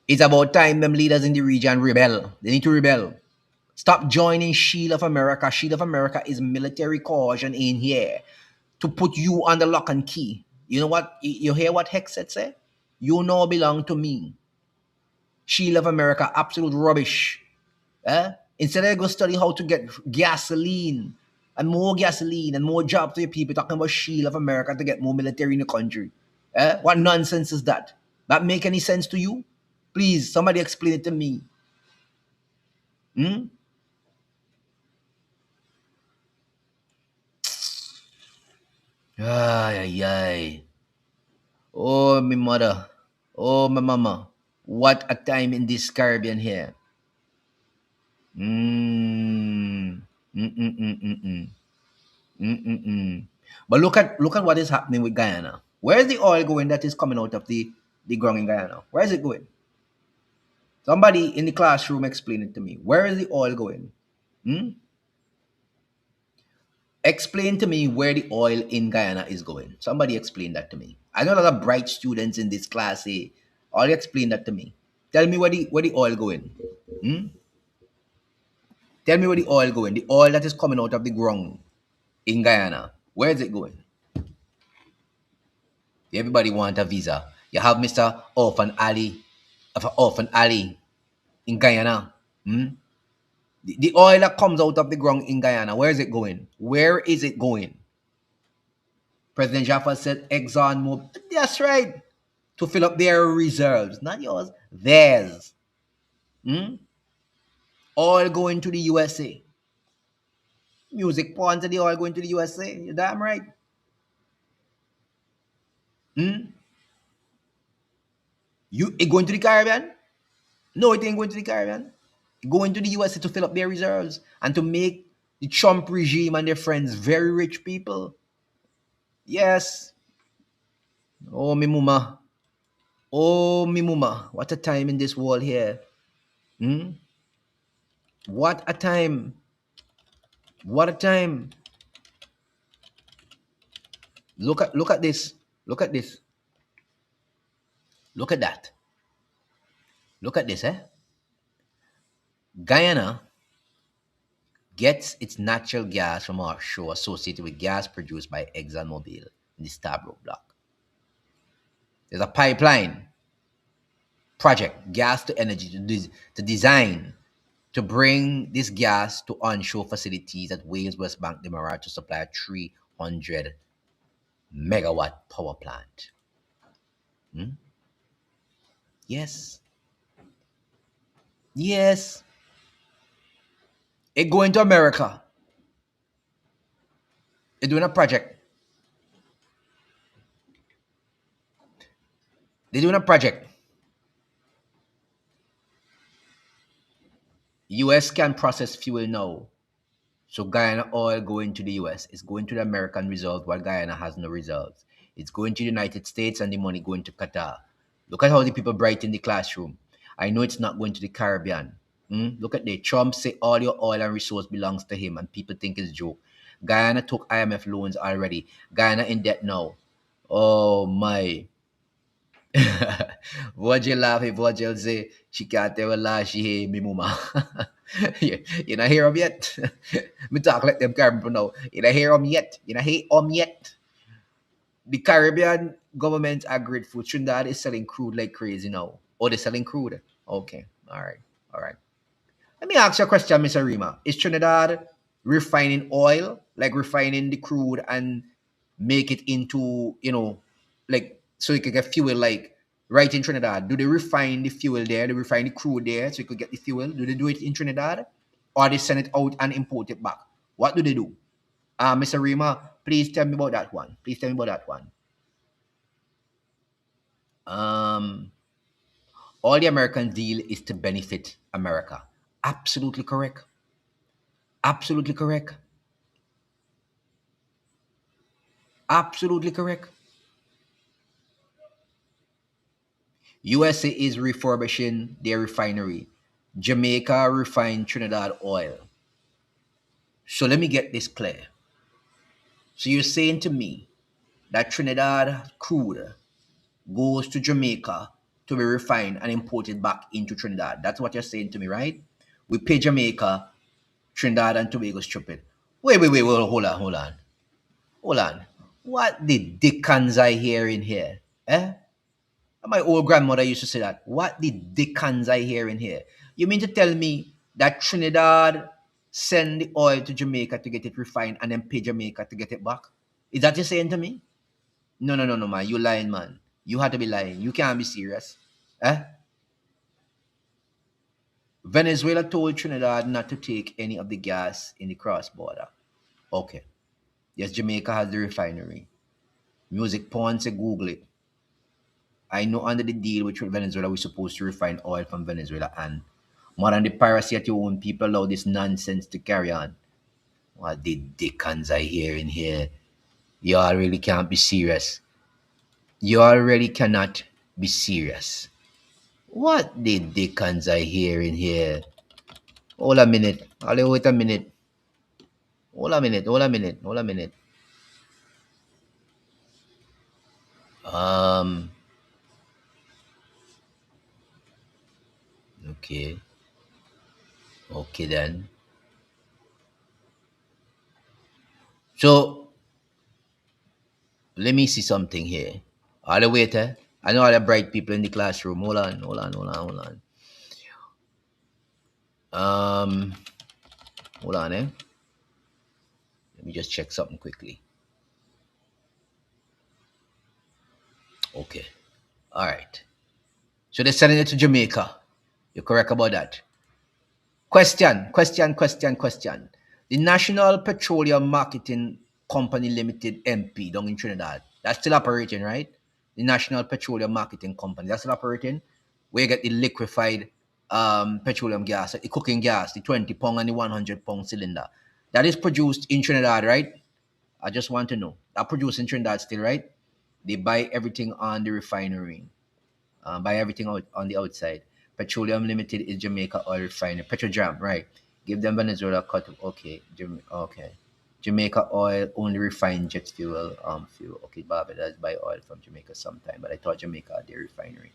It's about time them leaders in the region rebel. They need to rebel. Stop joining Shield of America. Shield of America is military coercion in here to put you under lock and key. You know what? You hear what Hexet said? You now belong to me. Shield of America, absolute rubbish. Eh? Instead of go study how to get gasoline and more jobs to your people, talking about Shield of America to get more military in the country. Eh? What nonsense is that? That make any sense to you? Please, somebody explain it to me. Hmm? Ay, ay, ay. Oh, my mother. Oh, my mama. What a time in this Caribbean here. Mm. Mm-mm-mm-mm-mm. Mm-mm-mm. But look at what is happening with Guyana. Where is the oil going that is coming out of the ground in Guyana? Where is it going? Somebody in the classroom explain it to me. Where is the oil going? Hmm? Explain to me where the oil in Guyana is going. Somebody explain that to me. I know a lot of bright students in this class. All explain that to me. Tell me where the oil going. Hmm? Tell me where the oil going. The oil that is coming out of the ground in Guyana. Where is it going? Everybody want a visa. You have Mr. Orphan Ali, of Orphan Ali in Guyana. Hmm? The oil that comes out of the ground in Guyana, where is it going? Where is it going? President Jaffa said Exxon Mobil. That's right. To fill up their reserves, not yours, theirs. Hmm? Oil going to the USA. Music porn to the oil going to the USA. You're damn right. Hmm? It going to the Caribbean? No, it ain't going to the Caribbean. Going to the USA to fill up their reserves and to make the Trump regime and their friends very rich people. Yes. Oh, mi muma. Oh, mi muma. What a time in this world here. Hmm? What a time. What a time. Look at this. Look at this. Look at that. Look at this, eh? Guyana gets its natural gas from offshore associated with gas produced by ExxonMobil in the Stabroek Block. There's a pipeline project, gas to energy, to design to bring this gas to onshore facilities at Wales West Bank Demerara to supply a 300 megawatt power plant. Hmm? Yes. Yes. It going to America. They're doing a project. They're doing a project. US can process fuel now. So Guyana oil going to the US. It's going to the American reserve while Guyana has no reserves. It's going to the United States and the money going to Qatar. Look at how the people bright in the classroom. I know it's not going to the Caribbean. Hmm? Look at the Trump say all your oil and resource belongs to him and people think it's joke. Guyana took IMF loans already. Guyana in debt now. Oh my. Virgil laugh if Virgil say she can't tell a lie, she hate me mama. You not hear him yet? Me talk like them Caribbean now. You not hear him yet? You not hate him yet? The Caribbean governments are grateful. Trinidad is selling crude like crazy now. Oh, they're selling crude. Okay. All right. All right. Let me ask you a question, Mr. Rima. Is Trinidad refining oil, like refining the crude and make it into, like so you can get fuel, like right in Trinidad? Do they refine the fuel there? They refine the crude there so you could get the fuel? Do they do it in Trinidad? Or they send it out and import it back? What do they do? Mr. Rima, please tell me about that one. Please tell me about that one. Um, all the American deal is to benefit America. Absolutely correct. Absolutely correct. Absolutely correct. USA is refurbishing their refinery. Jamaica refined Trinidad oil. So let me get this clear. So you're saying to me that Trinidad crude goes to Jamaica to be refined and imported back into Trinidad. That's what you're saying to me, right? We pay Jamaica, Trinidad and Tobago strip it. Wait, hold on. Hold on. What the dickens I hear in here? Eh? My old grandmother used to say that. What the dickens I hear in here? You mean to tell me that Trinidad send the oil to Jamaica to get it refined and then pay Jamaica to get it back? Is that you're saying to me? No, man. You lying, man. You have to be lying. You can't be serious. Eh? Venezuela told Trinidad not to take any of the gas in the cross border. Okay. Yes, Jamaica has the refinery. Music porn say Google it. I know under the deal with Venezuela, we're supposed to refine oil from Venezuela, and more than the piracy at your own people allow this nonsense to carry on. What the dickens I hear in here? Y'all really can't be serious. Y'all really cannot be serious. What the dickens I hear in here? Hold a minute. Wait a minute. Hold a minute. Um, okay. Okay then. So let me see something here. All the waiter. I know all the bright people in the classroom. Hold on. Um, hold on, eh? Let me just check something quickly. Okay. All right. So they're sending it to Jamaica. You're correct about that. Question. The National Petroleum Marketing Company Limited MP down in Trinidad. That's still operating, right? The National Petroleum Marketing Company. That's still operating. Where you get the liquefied petroleum gas, the cooking gas, the 20 pound and the 100 pound cylinder. That is produced in Trinidad, right? I just want to know. That produced in Trinidad still, right? They buy everything on the refinery, buy everything out on the outside. Petroleum Limited is Jamaica oil refinery. Petrojam, right? Give them Venezuela cut. Okay, okay. Jamaica oil only refined jet fuel. Fuel. Okay, Barbados buy oil from Jamaica sometime, but I thought Jamaica had their refinery.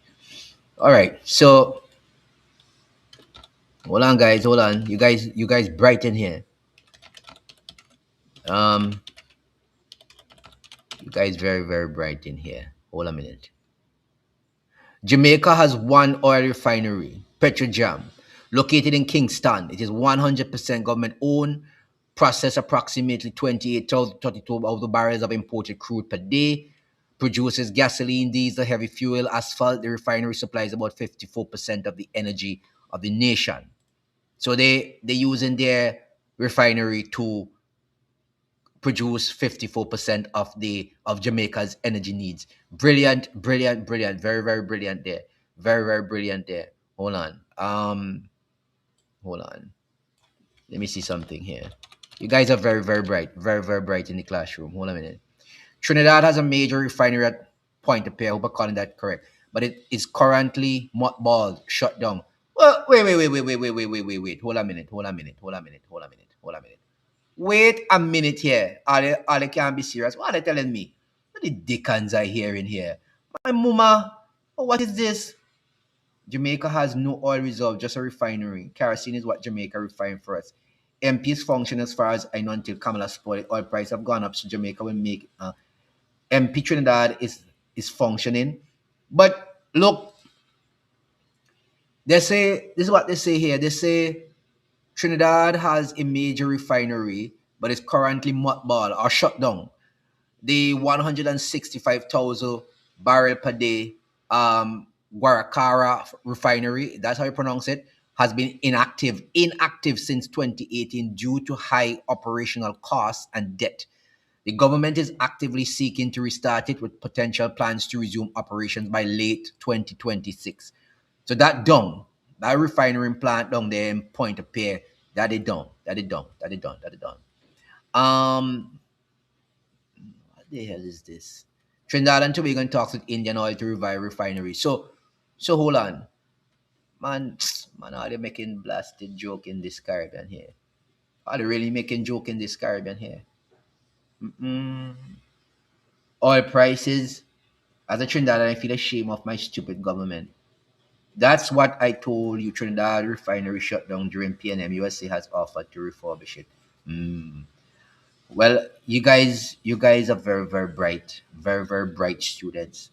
All right, so hold on, guys. Hold on, you guys brighten here. Um, you guys very bright in here. Hold a minute. Jamaica has one oil refinery, Petrojam, located in Kingston. It is 100% government owned, process approximately 28,000 32 of the barrels of imported crude per day, produces gasoline, diesel, heavy fuel, asphalt. The refinery supplies about 54% of the energy of the nation. So they use in their refinery to produce 54% of Jamaica's energy needs. Brilliant. Very brilliant there. Very brilliant there. Hold on. Hold on. Let me see something here. You guys are very bright. Very bright in the classroom. Hold on a minute. Trinidad has a major refinery at Point of Pear. I hope I'm calling that correct. But it is currently mothballed, shut down. Well, wait. Hold a minute. Wait a minute here. Are they can't be serious. What are they telling me? What the dickens I hear in here? My mama, oh, what is this? Jamaica has no oil reserve, just a refinery. Kerosene is what Jamaica refined for us. MPs function as far as I know until Kamala spoiled. Oil price have gone up, so Jamaica will make MP Trinidad is functioning. But look, They say this is what they say here. They say Trinidad has a major refinery, but is currently mothballed or shut down. The 165,000 barrel per day Guaracara refinery, that's how you pronounce it, has been inactive since 2018 due to high operational costs and debt. The government is actively seeking to restart it with potential plans to resume operations by late 2026. So that done, that refinery plant down there in Point of Pierre, that is done, that is done, that is done, that is done. What the hell is this? Trinidad and Tobago talks with Indian Oil to revive refinery. So hold on, man, man, are they making blasted joke in this Caribbean here? Are they really making joke in this Caribbean here? Mm-mm. Oil prices. As a Trinidad, I feel ashamed of my stupid government. That's what I told you. Trinidad refinery shut down during PNM. USA has offered to refurbish it. Mm. Well, you guys are very, very bright, very, very bright students.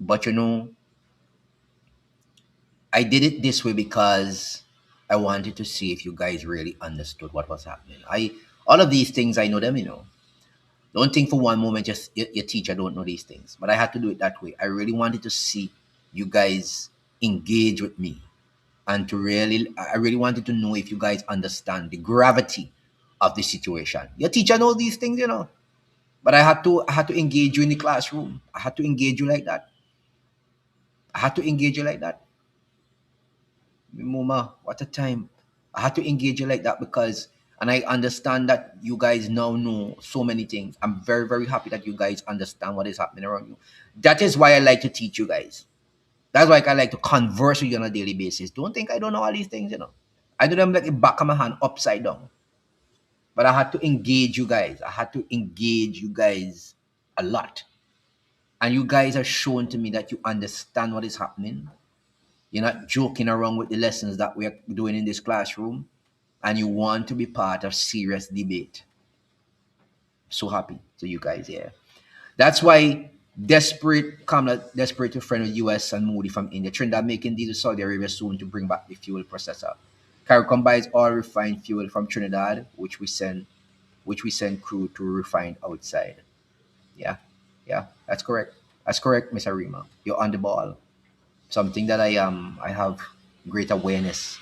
But I did it this way because I wanted to see if you guys really understood what was happening. I All of these things I know them. Don't think for one moment just your teacher don't know these things. But I had to do it that way. I really wanted to see you guys engage with me and I really wanted to know if you guys understand the gravity of the situation. Your teacher knows these things. But I had to engage you in the classroom. I had to engage you like that. I had to engage you like that. Mama, what a time. I had to engage you like that because, and I understand that you guys now know so many things. I'm very, very happy that you guys understand what is happening around you. That is why I like to teach you guys. That's why I like to converse with you on a daily basis. Don't think I don't know all these things. I do them like the back of my hand upside down. But I had to engage you guys. I had to engage you guys a lot. And you guys are showing to me that you understand what is happening. You're not joking around with the lessons that we're doing in this classroom, and you want to be part of serious debate. So happy to you guys here. That's why Desperate to friend with US and Moody from India. Trinidad making deals with Saudi Arabia soon to bring back the fuel processor. CARICOM buys all refined fuel from Trinidad, which we send crude to refine outside. Yeah, yeah, that's correct. That's correct, Miss Arima. You're on the ball. Something that I have great awareness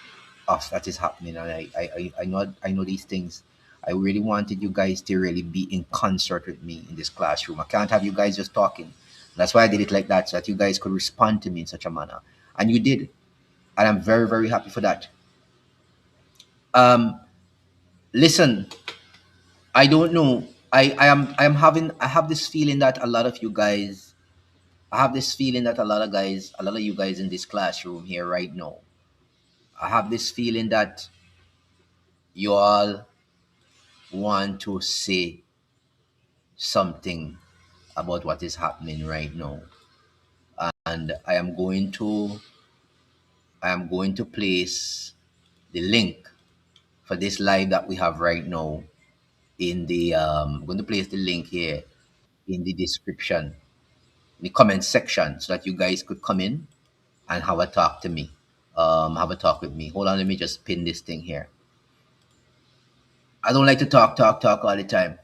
of that is happening, and I know these things. I really wanted you guys to really be in concert with me in this classroom. I can't have you guys just talking. That's why I did it like that, so that you guys could respond to me in such a manner, and you did, and I'm very, very happy for that. um Listen, I don't know. I have this feeling that a lot of you guys, I have this feeling that a lot of you guys in this classroom here right now, I have this feeling that you all want to say something about what is happening right now. And I am going to place the link for this live that we have right now in the I'm going to place the link here in the description, the comment section, so that you guys could come in and have a talk to me. Have a talk with me. Hold on, let me just pin this thing here. I don't like to talk all the time.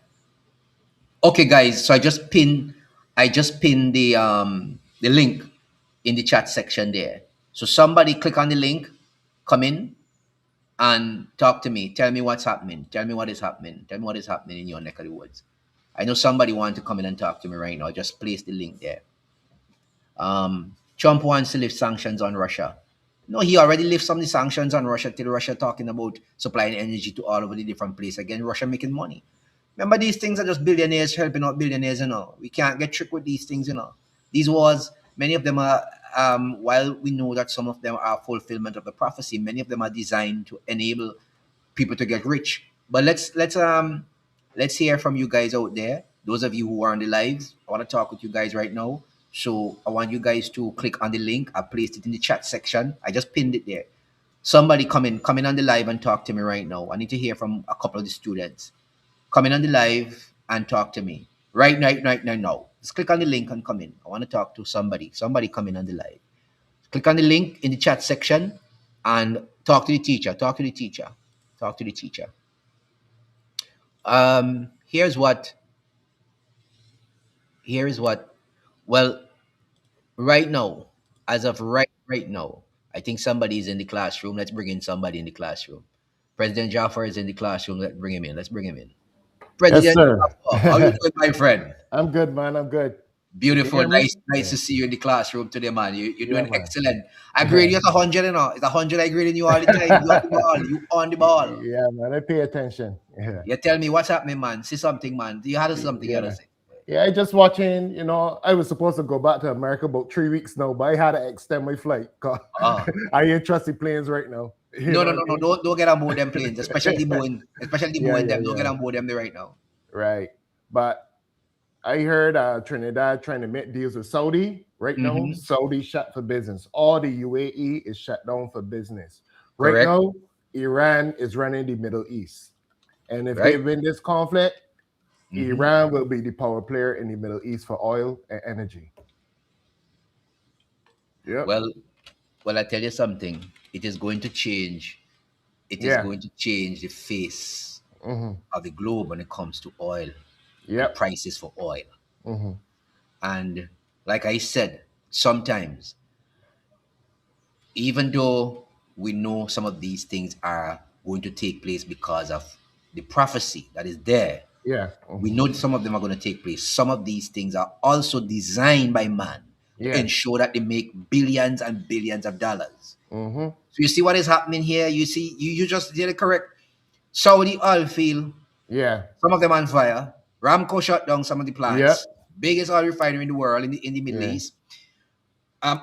Okay, guys. So I just pinned the link in the chat section there. So somebody click on the link, come in and talk to me. Tell me what's happening. Tell me what is happening. Tell me what is happening in your neck of the woods. I know somebody want to come in and talk to me right now. Just place the link there. Trump wants to lift sanctions on Russia. No, he already lifted some of the sanctions on Russia till Russia talking about supplying energy to all over the different places. Again, Russia making money. Remember, these things are just billionaires helping out billionaires. We can't get tricked with these things. These wars, many of them are, while we know that some of them are fulfillment of the prophecy, many of them are designed to enable people to get rich. But let's hear from you guys out there. Those of you who are on the lives, I want to talk with you guys right now. So I want you guys to click on the link. I placed it in the chat section. I just pinned it there. Somebody come in on the live and talk to me right now. I need to hear from a couple of the students. Come in on the live and talk to me. Right now. Just click on the link and come in. I want to talk to somebody. Somebody come in on the live. Click on the link in the chat section and talk to the teacher. Talk to the teacher. Talk to the teacher. Here's what. Here's what. Well, right now, as of right now, I think somebody is in the classroom. Let's bring in somebody in the classroom. President Jaffer is in the classroom. Let's bring him in. Let's bring him in. Yes, President sir. Jaffer, how you doing, my friend? I'm good, man. I'm good. You Beautiful, hear me? nice Yeah. to see you in the classroom today, man. You're Yeah, doing man. excellent. I grade you at 100, you know. It's 100 I grading you all the time. You on the ball. You on the ball. Yeah, man. I pay attention. Yeah. You tell me what's happening, man. See something, man. Do you have something you had to Yeah. say? Yeah, I just watching, I was supposed to go back to America about 3 weeks now, but I had to extend my flight 'cause Ah. I ain't trusting planes right now. You No, know no, what no, I no. mean? Don't get on board them planes, especially Yeah, Boeing yeah, them. Don't get yeah. on board them right now. Right. But I heard Trinidad trying to make deals with Saudi right now. Mm-hmm. Saudi shut for business. All the UAE is shut down for business. Right Correct. now, Iran is running the Middle East. And if they Right. win this conflict, Mm-hmm. Iran will be the power player in the Middle East for oil and energy. Yep. Well, I tell you something. It is going to change. It is Yeah. going to change the face Mm-hmm. of the globe when it comes to oil and Yep. prices for oil. Mm-hmm. And like I said, sometimes, even though we know some of these things are going to take place because of the prophecy that is there, Yeah. we know that some of them are going to take place. Some of these things are also designed by man to Yeah. ensure that they make billions and billions of dollars. Mm-hmm. So you see what is happening here? You see, you just did it correct. Saudi oil field, Yeah. some of them on fire. Ramco shut down some of the Yep. plants. Biggest oil refinery in the world in the Middle Yeah. East.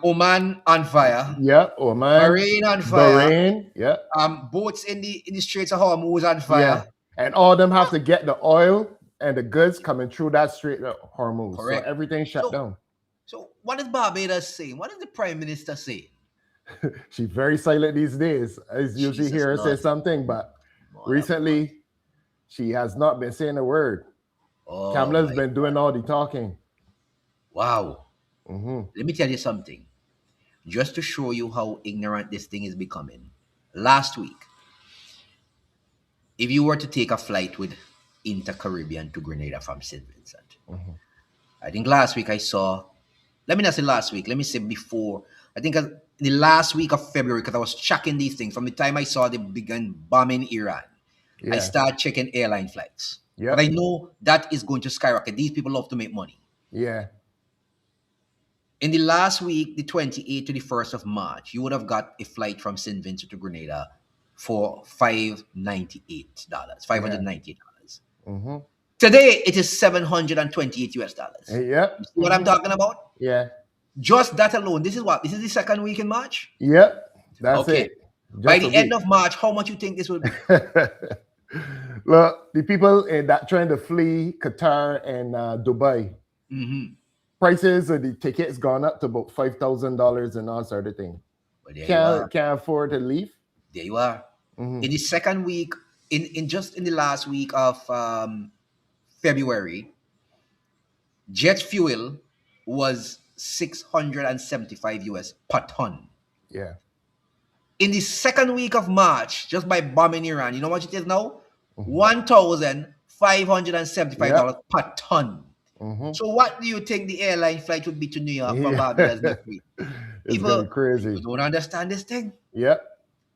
Oman on fire. Yep. Oman. Bahrain on fire. Bahrain. Yep. Boats in the Straits of Hormuz on Yeah. fire. And all of them have to get the oil and the goods coming through that Strait of Hormuz. Correct. So everything shut down. So what is Barbados saying? What is the Prime Minister saying? She's very silent these days. I usually Jesus hear her say Lord. something, but Mother recently she has not been saying a word. Oh, Kamala's my been doing all the talking. Wow. Mm-hmm. Let me tell you something. Just to show you how ignorant this thing is becoming. Last week, if you were to take a flight with Inter-Caribbean to Grenada from St. Vincent, Mm-hmm. I think last week I saw, let me not say last week, let me say before, I think in the last week of February, because I was checking these things from the time I saw they began bombing Iran, I Yeah. started checking airline flights. Yep. But I know that is going to skyrocket. These people love to make money. Yeah. In the last week, the 28th to the 1st of March, you would have got a flight from St. Vincent to Grenada for $598. $598. Mm-hmm. Today, it is $728 US dollars. Yep. You see what I'm talking about? Yeah. Just that alone. This is what? This is the second week in March? Yep. That's Okay. it. By Just the end of March, how much you think this will be? Look, the people that trying to flee Qatar and Dubai, Mm-hmm. prices of the tickets gone up to about $5,000 and all sort of thing. Well, there you are. Can't afford to leave. There you are. Mhm. In the second week, in just in the last week of February, jet fuel was 675 US per ton. Yeah. In the second week of March, just by bombing Iran, you know what it is now? Mhm. $1,575 per ton. Mhm. So what do you think the airline flight would be to New York from Yeah. Barbados next week? It's gonna be crazy. People don't understand this thing. Yep.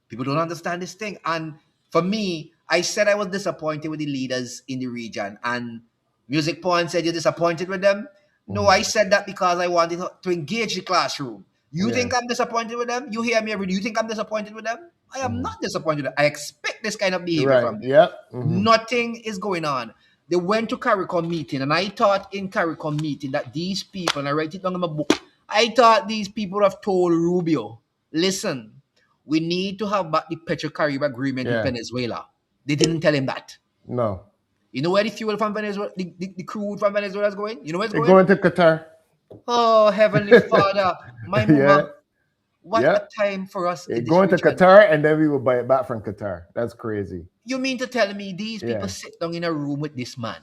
People don't understand this thing. And for me, I said I was disappointed with the leaders in the region. And Music Point said you're disappointed with them. No, I said that because I wanted to engage the classroom. You Yeah. think I'm disappointed with them? You hear me every day. You think I'm disappointed with them? I am not disappointed. I expect this kind of behavior from Right. them. Yep. Mhm. Nothing is going on. They went to CARICOM meeting, and I thought in CARICOM meeting that these people, and I write it down in my book, I thought these people have told Rubio, listen, we need to have back the Petrocaribe agreement with Yeah. Venezuela. They didn't tell him that. No. You know where the fuel from Venezuela, the crude from Venezuela is going? You know where it's They're going? going to Qatar. Oh, Heavenly Father, my mama, Yeah. what Yep. a time for us. They're in this going to region. Qatar and then we will buy it back from Qatar. That's crazy. You mean to tell me these people Yeah. sit down in a room with this man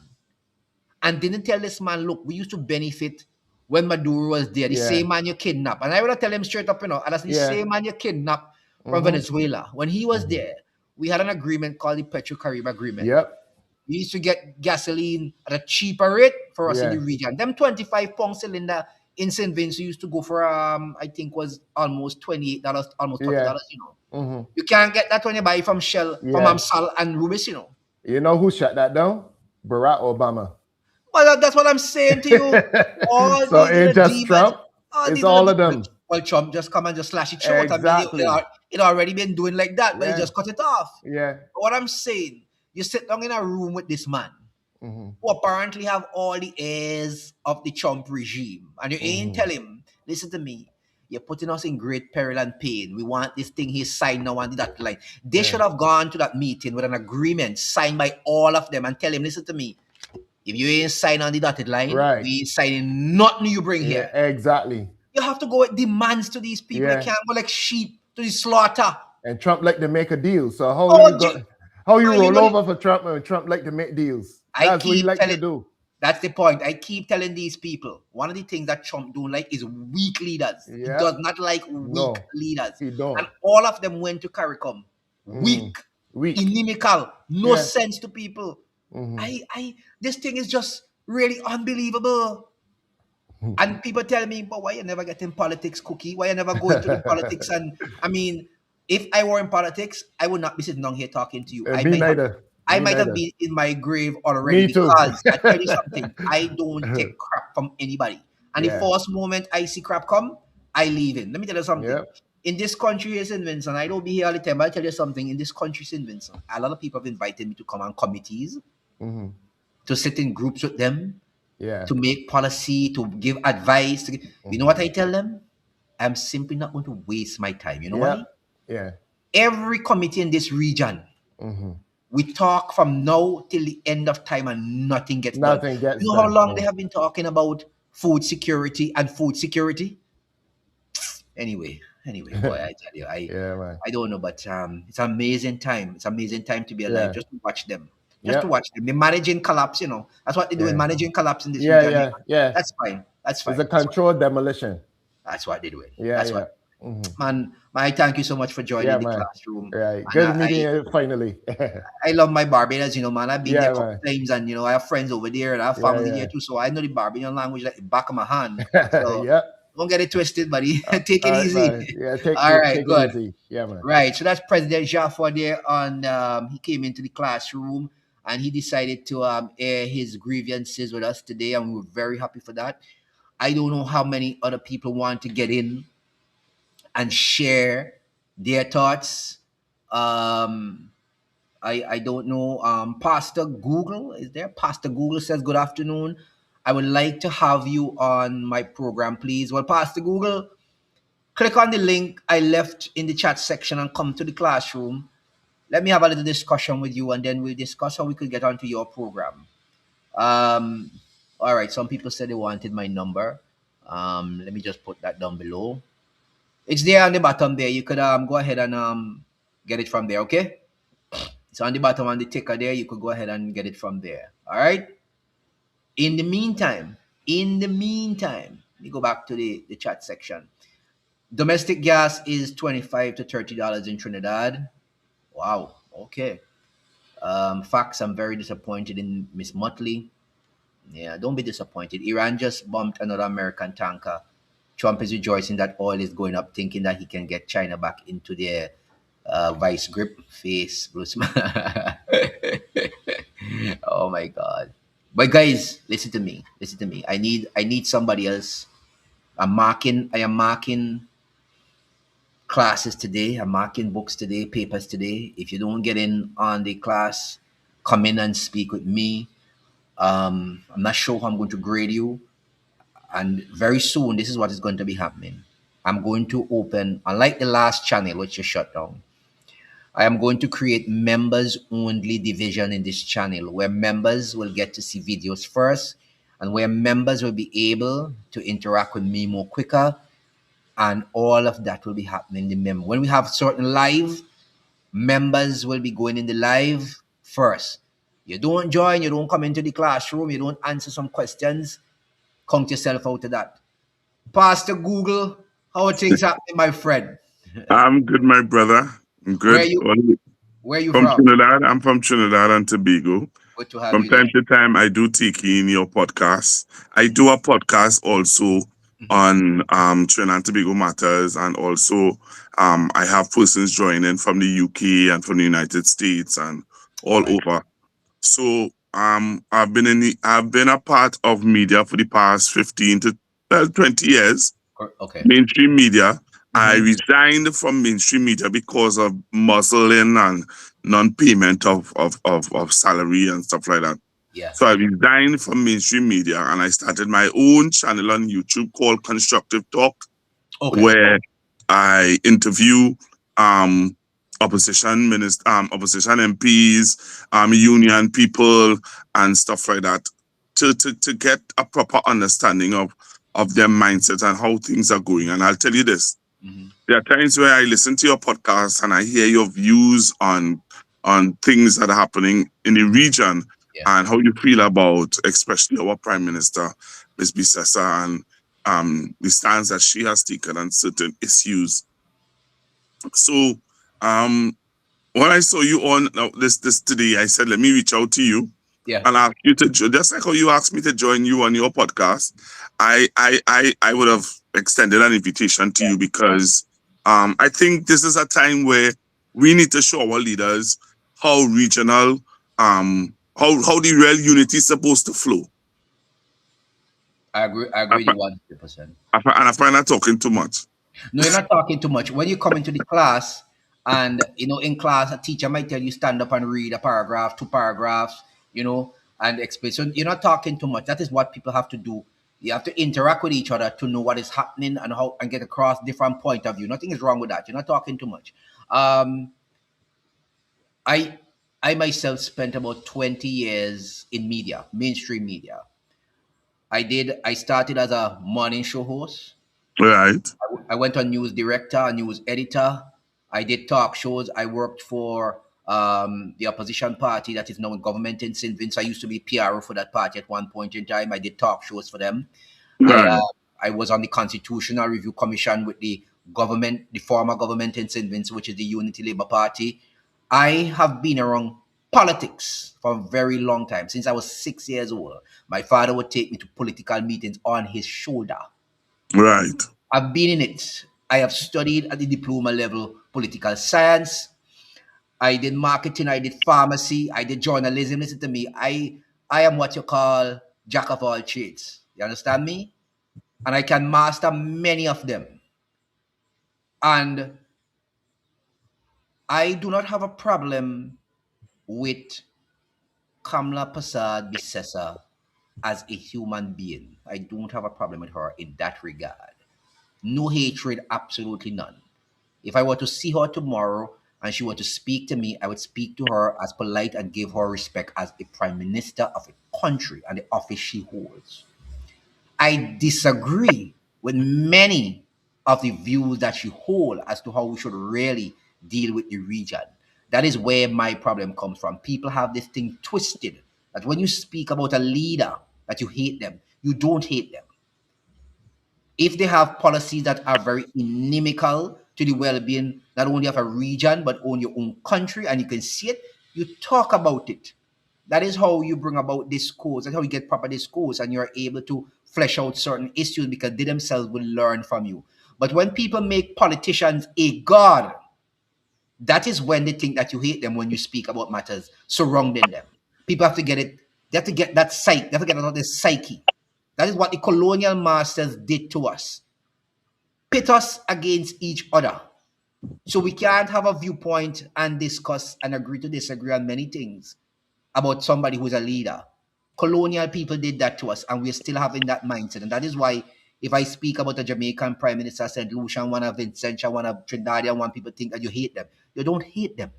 and didn't tell this man, look, we used to benefit when Maduro was there, the Yeah. same man you kidnapped. And I want to tell him straight up, and that's the Yeah. same man you kidnapped from Mhm. Venezuela. When he was Mhm. there, we had an agreement called the Petro-Caribbean Agreement. Yep. We used to get gasoline at a cheaper rate for us in Yeah. the region. Them 25-pound cylinder in St. Vincent used to go for I think was almost $28, almost $30, Yeah. you know. Mhm. You can't get that when you buy from Shell, from Yeah. Amsal and Rubis, you know. You know who shut that down? Barack Obama. Well, that's what I'm saying to you. All So these it little just demons, Trump. all It's these all little of demons. them. Well, Trump just come and just slash it short. Exactly. I mean, it already been doing like that, but he Yeah. just cut it off. Yeah. But what I'm saying, you sit down in a room with this man Mhm. who apparently have all the heirs of the Trump regime, and you ain't Mhm. tell him, listen to me, you're putting us in great peril and pain. We want this thing he signed now on that line. They Yeah. should have gone to that meeting with an agreement signed by all of them and tell him, listen to me, if you ain't sign on the dotted line, Right. we ain't signing nothing you bring Yeah, here. exactly. You have to go with demands to these people. Yeah. They can't go like sheep to the slaughter. And Trump like to make a deal. So how Oh, you go? How you man, you roll know over for Trump when Trump like to make deals? I That's what he keep like to telling- do. That's the point. I keep telling these people, one of the things that Trump don't like is weak leaders. He Yeah. does not like weak No. leaders. He don't. And all of them went to CARICOM. Weak, Weak. inimical, no Yeah. sense to people. Mhm. This thing is just really unbelievable. And people tell me, but why you never get in politics, Cookie? Why you never go into the politics? And I mean, if I were in politics, I would not be sitting down here talking to you. I Me might have- neither. I Me might have neither. been in my grave already Me too. because I tell you something, I don't take crap from anybody. And Yeah. the first moment I see crap come, I leave it. Let me tell you something. Yep. In this country, here, St. Vincent, I don't be here all the time, but I'll tell you something. In this country, St. Vincent, a lot of people have invited me to come on committees, Mhm. to sit in groups with them, Yeah. to make policy, to give advice. You know what I tell them? I'm simply not going to waste my time. You know why? Yeah. Every committee in this region, Mhm. we talk from now till the end of time and nothing gets done. Nothing gets You know how done, long no. they have been talking about food security and food security? Anyway, boy, I tell you, Yeah, man. I don't know, but it's an amazing time. It's an amazing time to be alive. Yeah. Just to watch them. Yep. To watch them. They're managing collapse, you know. That's what they do in Yeah. managing collapse in this Yeah, region. yeah. That's fine. That's fine. It's a controlled demolition. That's what they do. Yeah, That's yeah. what. Mhm. Man, I thank you so much for joining Yeah, the man. classroom. Right. And Good meeting you finally. I love my Barbadians, you know, man. I've been Yeah, there a couple man. times, and you know, I have friends over there, and I have family yeah. here too. So I know the Barbadian language like the back of my hand. So Yeah. don't get it twisted, buddy. Take it All right, easy. man. Yeah, take Good. it easy. Yeah, man. Right. So that's President Jaffa there on he came into the classroom and he decided to air his grievances with us today, and we were very happy for that. I don't know how many other people want to get in and share their thoughts. I don't know. Pastor Google, is there? Pastor Google says, good afternoon. I would like to have you on my program, please. Well, Pastor Google, click on the link I left in the chat section and come to the classroom. Let me have a little discussion with you, and then we'll discuss how we could get onto your program. All right. Some people said they wanted my number. Let me just put that down below. It's there on the bottom there. You could go ahead and get it from there, okay? It's on the bottom on the ticker there. You could go ahead and get it from there. All right. In the meantime, let me go back to the chat section. Domestic gas is $25 to $30 in Trinidad. Wow. Okay. Facts, I'm very disappointed in Miss Motley. Yeah, don't be disappointed. Iran just bombed another American tanker. Trump is rejoicing that oil is going up, thinking that he can get China back into their vice grip. Face, Bruce. Oh my God. But guys, listen to me. I need somebody else. I am marking classes today. I'm marking books today, papers today. If you don't get in on the class, come in and speak with me. I'm not sure how I'm going to grade you. And very soon, this is what is going to be happening. I'm going to open, unlike the last channel, which is shut down, I am going to create members only division in this channel where members will get to see videos first and where members will be able to interact with me more quicker. And all of that will be happening in the member. When we have certain live, members will be going in the live first. You don't join, you don't come into the classroom, you don't answer some questions, count yourself out of that. Pastor Google, how are things happening, my friend? I'm good, my brother. I'm Where good. you where you From from? Trinidad. I'm from Trinidad and Tobago. Good to have From you there. time to time, I do take in your podcast. I do a podcast also Mhm. on Trinidad and Tobago matters, and also I have persons joining from the UK and from the United States and All all right. over. So I've been a part of media for the past 15 to 20 years, Okay. mainstream media. I Hmm. resigned from mainstream media because of muzzling and non-payment of salary and stuff like that. Yeah. So I resigned from mainstream media and I started my own channel on YouTube called Constructive Talk, Okay. where I interview um, opposition MPs, union people, and stuff like that, to get a proper understanding of their mindset and how things are going. And I'll tell you this: Hmm. there are times where I listen to your podcast and I hear your views on things that are happening in the region Yeah. and how you feel about, especially our Prime Minister, Ms. Bissessa, and the stance that she has taken on certain issues. So, um, when I saw you on this today, I said, let me reach out to you Yeah. and ask you to just like how you asked me to join you on your podcast. I would have extended an invitation to Yeah. you because I think this is a time where we need to show our leaders how regional how the real unity is supposed to flow. I agree. I I, agree with fi- you 100%. and I find that talking too much. No, you're not talking too much. When you come into the class, and in class, a teacher might tell you stand up and read a paragraph, two paragraphs, and explain. So you're not talking too much. That is what people have to do. You have to interact with each other to know what is happening and how and get across different point of view. Nothing is wrong with that. You're not talking too much. Um, I I myself spent about 20 years in media, mainstream media. I started as a morning show host. Right, I went on news director, news editor. I did talk shows. I worked for the opposition party that is now in government in St. Vincent. I used to be PRO for that party at one point in time. I did talk shows for them. I right, uh, I was on the Constitutional Review Commission with the government, the former government in St. Vincent, which is the Unity Labour Party. I have been around politics for a very long time. Since I was 6 years old, my father would take me to political meetings on his shoulder. right, I've been in it. I have studied at the diploma level political science. I did marketing. I did pharmacy. I did journalism. Listen to me. I am what you call jack of all trades. You understand me? And I can master many of them. And I do not have a problem with Kamla Prasad Bissessa as a human being. I don't have a problem with her in that regard. No hatred, absolutely none. If I were to see her tomorrow and she were to speak to me, I would speak to her as polite and give her respect as a prime minister of a country and the office she holds. I disagree with many of the views that she holds as to how we should really deal with the region. That is where my problem comes from. People have this thing twisted that when you speak about a leader, that you hate them. You don't hate them. If they have policies that are very inimical to the well-being not only of a region but on your own country and you can see it, you talk about it. That is how you bring about discourse. That's how you get proper discourse and you're able to flesh out certain issues because they themselves will learn from you. But when people make politicians a god, that is when they think that you hate them when you speak about matters surrounding them. People have to get it, they have to get that psyche, they have to get out of this psyche. That is what the colonial masters did to us. Pit us against each other. So we can't have a viewpoint and discuss and agree to disagree on many things about somebody who's a leader. Colonial people did that to us, and we're still having that mindset. And that is why if I speak about the Jamaican Prime Minister, St. Lucia, one of Vincent, one of Trinidadian, one people think that you hate them. You don't hate them.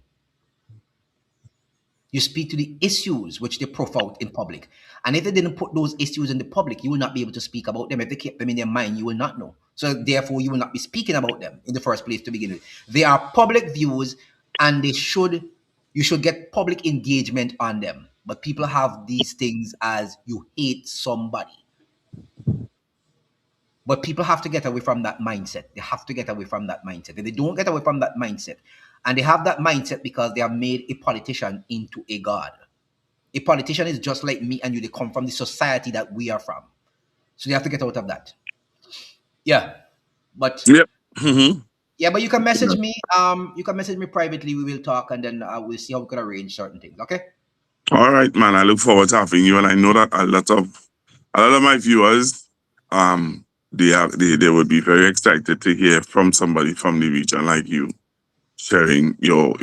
You speak to the issues which they profile in public. And if they didn't put those issues in the public, you will not be able to speak about them. If they kept them in their mind, you will not know. So therefore, you will not be speaking about them in the first place to begin with. They are public views and you should get public engagement on them. But people have these things as you hate somebody. But people have to get away from that mindset. They have to get away from that mindset. If they don't get away from that mindset, and they have that mindset because they have made a politician into a god. A politician is just like me and you. They come from the society that we are from. So they have to get out of that. Yeah. But Yep. Mm-hmm. yeah, but you can message me. You can message me privately. We will talk, and then we'll see how we can arrange certain things. Okay. All right, man. I look forward to having you, and I know that a lot of my viewers, they would be very excited to hear from somebody from the region like you, sharing your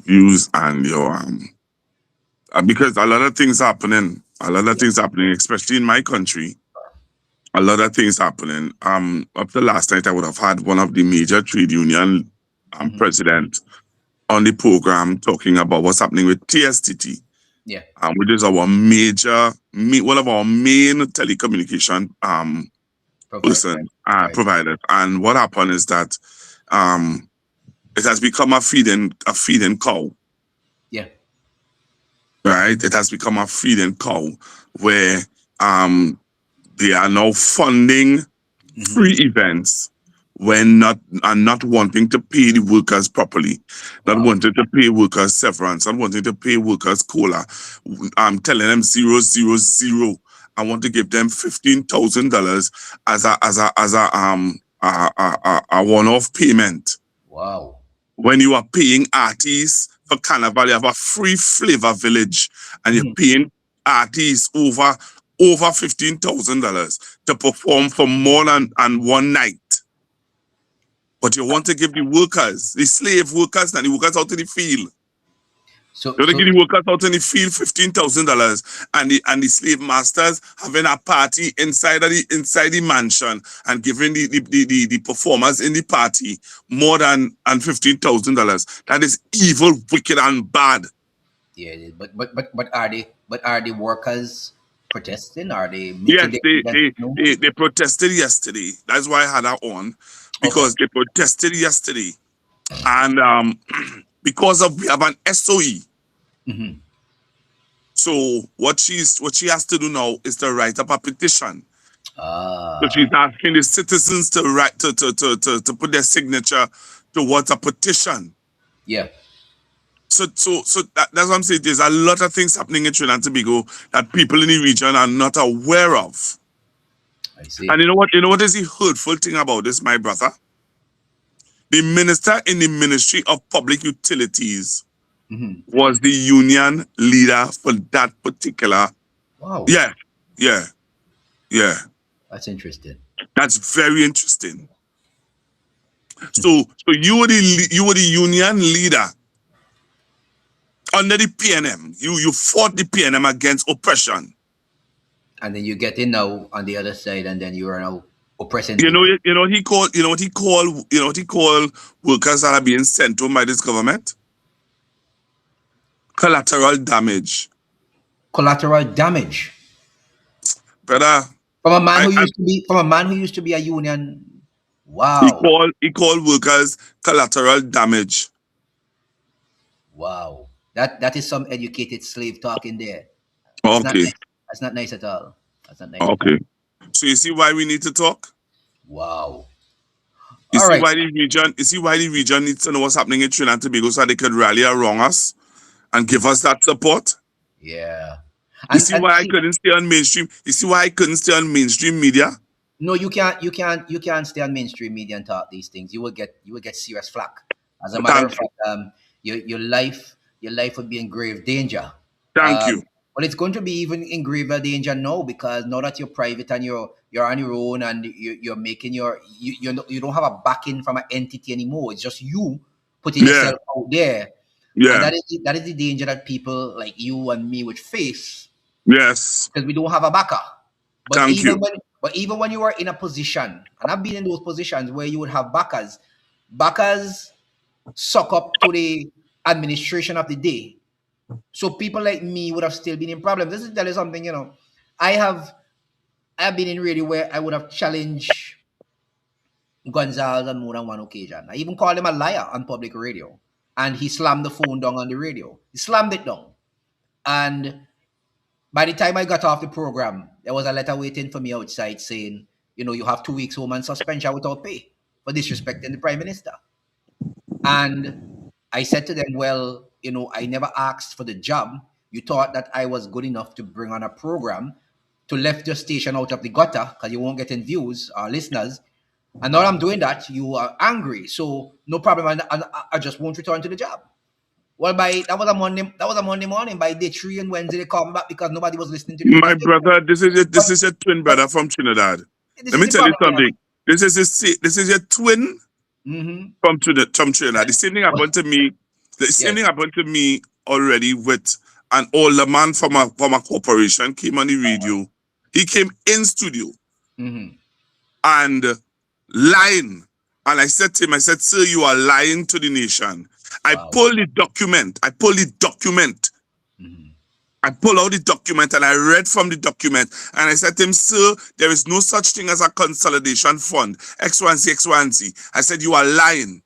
views and your because a lot of things happening, especially in my country. A lot of things happening. Up to last night, I would have had one of the major trade union president on the program talking about what's happening with TSTT. Yeah. Which is our one of our main telecommunication providers. And what happened is that it has become a feeding cow. Yeah. Right? It has become a feeding cow where they are now funding free events when not wanting to pay the workers properly, not wanting to pay workers severance, not wanting to pay workers COLA. I'm telling them 000. I want to give them $15,000 as a one-off payment. Wow. When you are paying artists for Carnival, you have a free flavor village, and you're paying artists over $15,000 to perform for more than one night. But you want to give the workers, the slave workers, and the workers out in the field. You want to give the workers out in the field $15,000, and the slave masters having a party inside the mansion and giving the performers in the party more than $15,000. That is evil, wicked, and bad. Yeah, but are the workers protesting? Are they? Yes, they protested yesterday. That's why I had that on, because they protested yesterday, and because we have an SOE. So what she has to do now is to write up a petition. So she's asking the citizens to write to put their signature towards a petition. Yeah. So that's what I'm saying. There's a lot of things happening in Trinidad and Tobago that people in the region are not aware of. I see. And you know what is the hurtful thing about this, my brother? The minister in the Ministry of Public Utilities was the union leader for that particular. Wow. Yeah. That's interesting. That's very interesting. So you were the union leader under the PNM. You fought the PNM against oppression. And then you get in now on the other side, and then you are now oppressing. You know what he called workers that are being sent home by this government? Collateral damage. Collateral damage. Brother. From a man who used to be a union. Wow. He called workers collateral damage. Wow. That is some educated slave talk in there. Okay. That's not nice at all. That's not nice. Okay. So you see why we need to talk? Wow. You see why the region needs to know what's happening in Trinidad and Tobago so they could rally around us and give us that support? Yeah. You see why I couldn't stay on mainstream? You see why I couldn't stay on mainstream media? No, you can't stay on mainstream media and talk these things. You will get serious flack. As a matter of fact, your life would be in grave danger. Thank you. Well, it's going to be even in graver danger now, because now that you're private and you're on your own and you're making you don't have a backing from an entity anymore. It's just you putting yourself out there. Yeah. And that is the danger that people like you and me would face. Yes. Because we don't have a backer. But Thank even when you are in a position, and I've been in those positions where you would have backers suck up to the administration of the day. So people like me would have still been in problems. This is tell you something, I have been in radio where I would have challenged Gonzalez on more than one occasion. I even called him a liar on public radio. And he slammed the phone down on the radio. He slammed it down. And by the time I got off the program, there was a letter waiting for me outside saying, you have 2 weeks home and suspension without pay for disrespecting the prime minister. And I said to them, well, I never asked for the job. You thought that I was good enough to bring on a program to lift your station out of the gutter because you won't get in views or listeners. And now I'm doing that, you are angry. So no problem. And I just won't return to the job. Well, that was a Monday morning. By day 3 and Wednesday, they called me back because nobody was listening to the My radio. brother, this is your twin brother from Trinidad. This Let me is the tell you problem. something. This is your twin Mm-hmm. from Trinidad. The same thing happened to me. The same Yes. thing happened to me already with an older man from a corporation came on the radio. He came in studio Mm-hmm. and lying. And I said to him, I said, sir, you are lying to the nation. I Wow. pulled the document. Mm-hmm. I pulled out the document and I read from the document. And I said to him, sir, there is no such thing as a consolidation fund. X1C, X1C. I said, you are lying.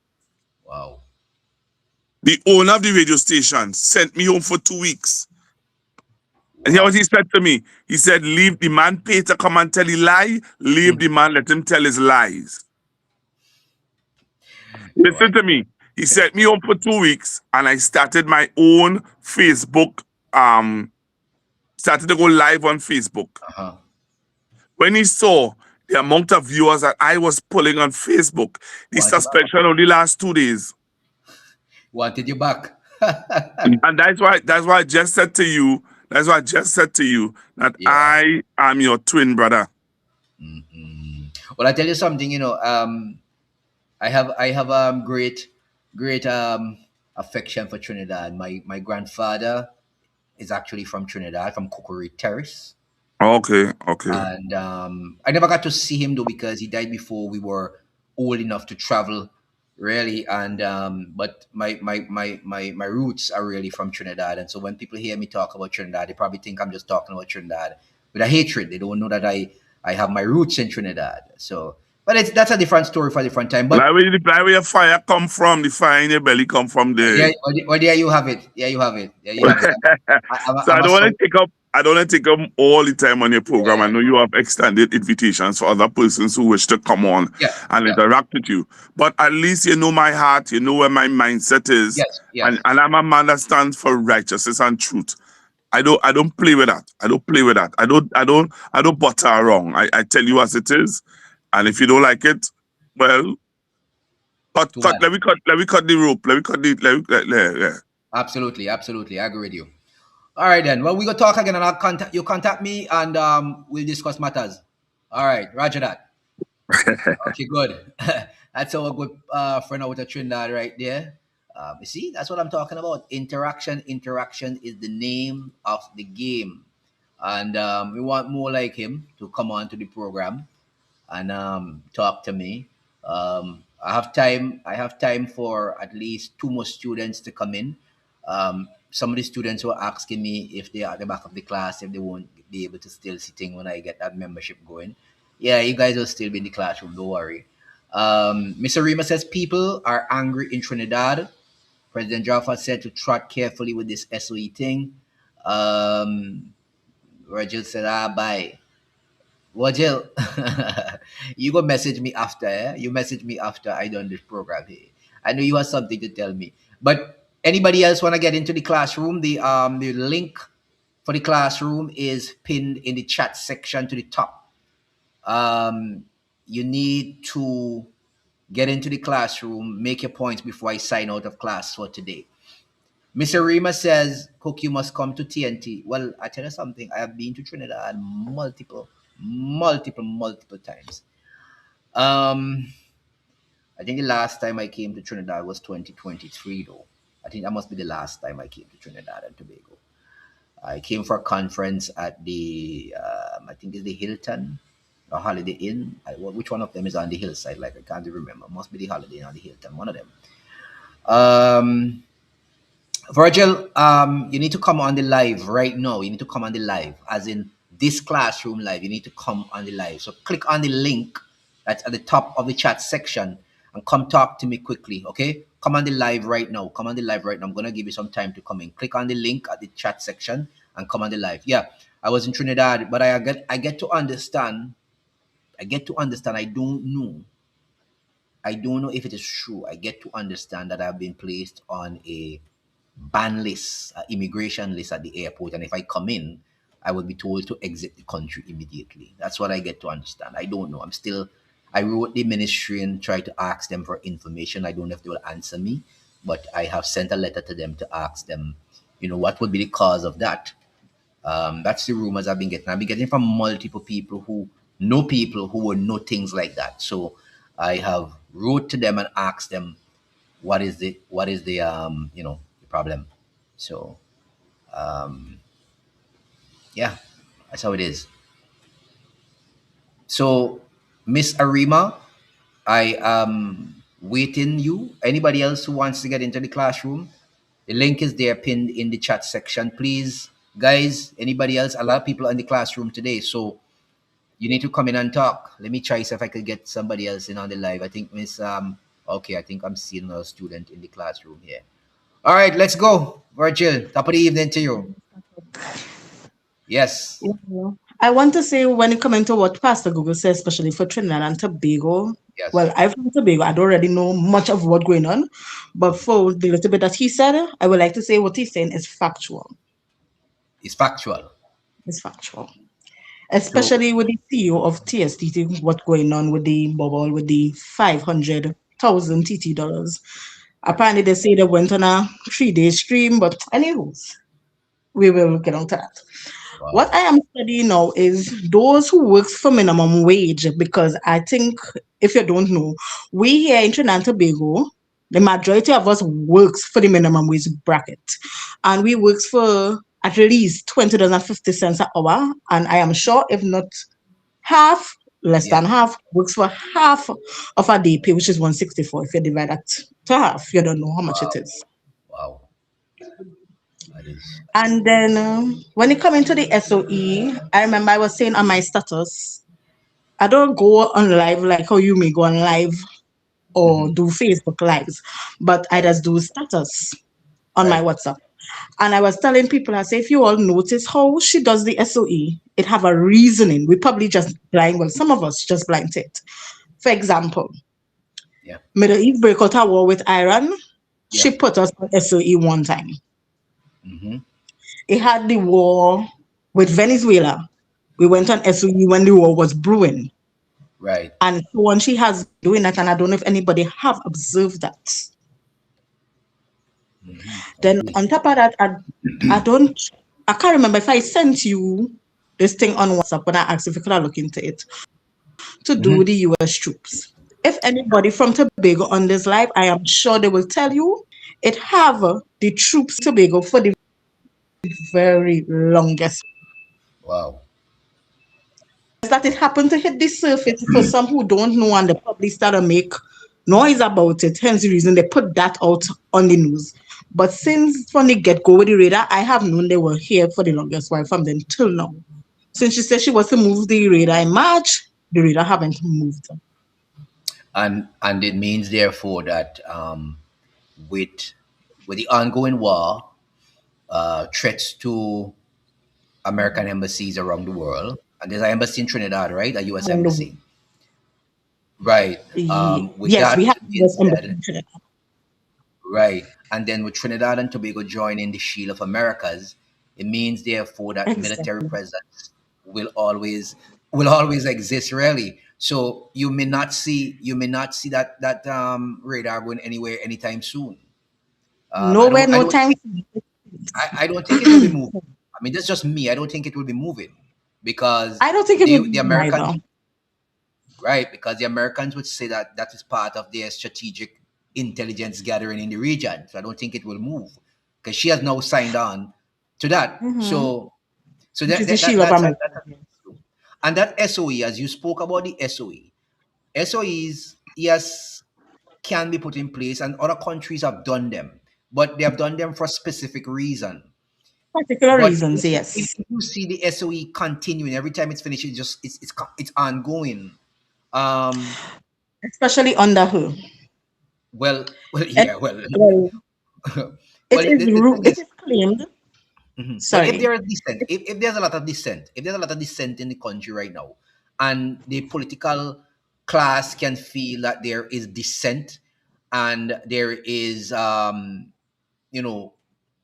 Wow. The owner of the radio station sent me home for 2 weeks. And here's what he said to me. He said, leave the man pay to come and tell a lie. Leave the man, let him tell his lies. Listen to me. He sent me home for 2 weeks and I started my own Facebook, started to go live on Facebook. Uh-huh. When he saw the amount of viewers that I was pulling on Facebook, the Wanted suspension only last 2 days. Wanted you back. And that's why I just said to you, that Yeah. I am your twin brother. Mm-hmm. Well, I tell you something, I have great affection for Trinidad. My grandfather is actually from Trinidad, from Cookery Terrace. Okay. And I never got to see him though because he died before we were old enough to travel, really. And but my roots are really from Trinidad. And so when people hear me talk about Trinidad, they probably think I'm just talking about Trinidad with a hatred. They don't know that I have my roots in Trinidad. So, but that's a different story for a different time. But Like where your fire come from, the fire in your belly come from there. yeah, well, there you have it. Yeah, you have it. So I don't want to take up all the time on your program. Yeah. I know you have extended invitations for other persons who wish to come on and interact with you. But at least you know my heart, you know where my mindset is. Yes. And I'm a man that stands for righteousness and truth. I don't play with that. I don't butter around. I tell you as it is. And if you don't like it, well, let me cut the rope. Yeah. Absolutely. I agree with you. All right then. Well, we gonna talk again, and you contact me, and we'll discuss matters. All right, Roger that. Okay, good. That's our good friend out of Trinidad right there. You see, that's what I'm talking about. Interaction is the name of the game, and we want more like him to come on to the program and talk to me. I have time for at least 2 more students to come in. Some of the students were asking me if they are at the back of the class, if they won't be able to still sitting when I get that membership going. Yeah, you guys will still be in the classroom, don't worry. Mr. Rima says people are angry in Trinidad. President Jaffa said to trot carefully with this SOE thing. Virgil said, bye. Virgil, you go message me after, eh? You message me after I done this program here. I know you have something to tell me. But anybody else want to get into the classroom? The link for the classroom is pinned in the chat section to the top. You need to get into the classroom, make your points before I sign out of class for today. Mr. Rima says, Cook, you must come to TNT. Well, I tell you something. I have been to Trinidad multiple times. I think the last time I came to Trinidad was 2023, though. I think that must be the last time I came to Trinidad and Tobago. I came for a conference at the, I think it's the Hilton or Holiday Inn. Which one of them is on the hillside? Like, I can't even remember. Must be the Holiday Inn or the Hilton, one of them. Virgil, you need to come on the live right now. You need to come on the live, as in this classroom live. You need to come on the live. So click on the link that's at the top of the chat section and come talk to me quickly, okay? Come on the live right now. Come on the live right now. I'm going to give you some time to come in. Click on the link at the chat section and come on the live. Yeah, I was in Trinidad, but I get to understand I get to understand. I don't know. I don't know if it is true. I get to understand that I've been placed on a ban list, immigration list at the airport, and if I come in, I will be told to exit the country immediately. That's what I get to understand. I don't know. I'm still. I wrote the ministry and tried to ask them for information. I don't know if they will answer me, but I have sent a letter to them to ask them, what would be the cause of that. That's the rumors I've been getting. I've been getting from multiple people who would know things like that. So I have wrote to them and asked them what is the problem. So yeah, that's how it is. So Miss Arima, I am waiting you. Anybody else who wants to get into the classroom, the link is there pinned in the chat section. Please, guys, anybody else? A lot of people in the classroom today, so you need to come in and talk. Let me try see if I could get somebody else in on the live. I think Miss okay, I think I'm seeing a student in the classroom here. All right, let's go. Virgil, top of the evening to you. Yes. Yeah. I want to say when it comes to what Pastor Google says, especially for Trinidad and Tobago. Yes. Well, I'm from Tobago. I don't really know much of what's going on, but for the little bit that he said, I would like to say what he's saying is factual. It's factual. It's factual. Especially with the CEO of TSTT, what's going on with the bubble, with the 500,000 TT dollars. Apparently, they say they went on a 3-day stream, but anyways, we will get on to that. Wow. What I am studying now is those who works for minimum wage, because I think, if you don't know, we here in Trinidad and Tobago, the majority of us works for the minimum wage bracket. And we works for at least $20.50 an hour. And I am sure if not half, less than half, works for half of a day pay, which is 164. If you divide that to half, you don't know how much it is. Wow. That is. And then when it comes into the SOE, I remember I was saying on my status, I don't go on live like how you may go on live or do Facebook lives, but I just do status on my WhatsApp. And I was telling people, I say, if you all notice how she does the SOE, it have a reasoning. We probably just blind, well, some of us just blind it. For example, Middle East break out a war with Iran. She put us on SOE one time. It had the war with Venezuela. We went on SOE when the war was brewing. Right. And so on, she has doing that, and I don't know if anybody have observed that. Then on top of that, I can't remember if I sent you this thing on WhatsApp when I asked if you could look into it to do with the US troops. If anybody from Tobago on this live, I am sure they will tell you it have the troops Tobago for the very longest. Wow. That it happened to hit the surface for some who don't know, and they probably start to make noise about it. Hence the reason they put that out on the news. But since from the get-go with the radar, I have known they were here for the longest while from then till now. Since she said she was to move the radar in March, the radar haven't moved. And it means therefore that with the ongoing war, threats to American embassies around the world, and there's an embassy in Trinidad, right? A U.S. embassy. Right. Yes, we have U.S. embassy in Trinidad. Right. And then with Trinidad and Tobago joining the Shield of Americas, it means therefore that military presence will always exist, really. So you may not see that radar going anywhere anytime soon. Nowhere, no time. I don't think it will be moving. I mean, that's just me. I don't think it will be moving because I don't think it will be the Americans, either. right? Because the Americans would say that is part of their strategic intelligence gathering in the region. So I don't think it will move because she has now signed on to that. So that's and that SOE, as you spoke about the SOEs, yes, can be put in place, and other countries have done them, but they have done them for a specific reason. Particular reasons, yes. If you see the SOE continuing every time it's finished, it's ongoing. Especially under her. Well, yeah, well. It is claimed. Sorry. If there's a lot of dissent, in the country right now, and the political class can feel that there is dissent and there is, you know,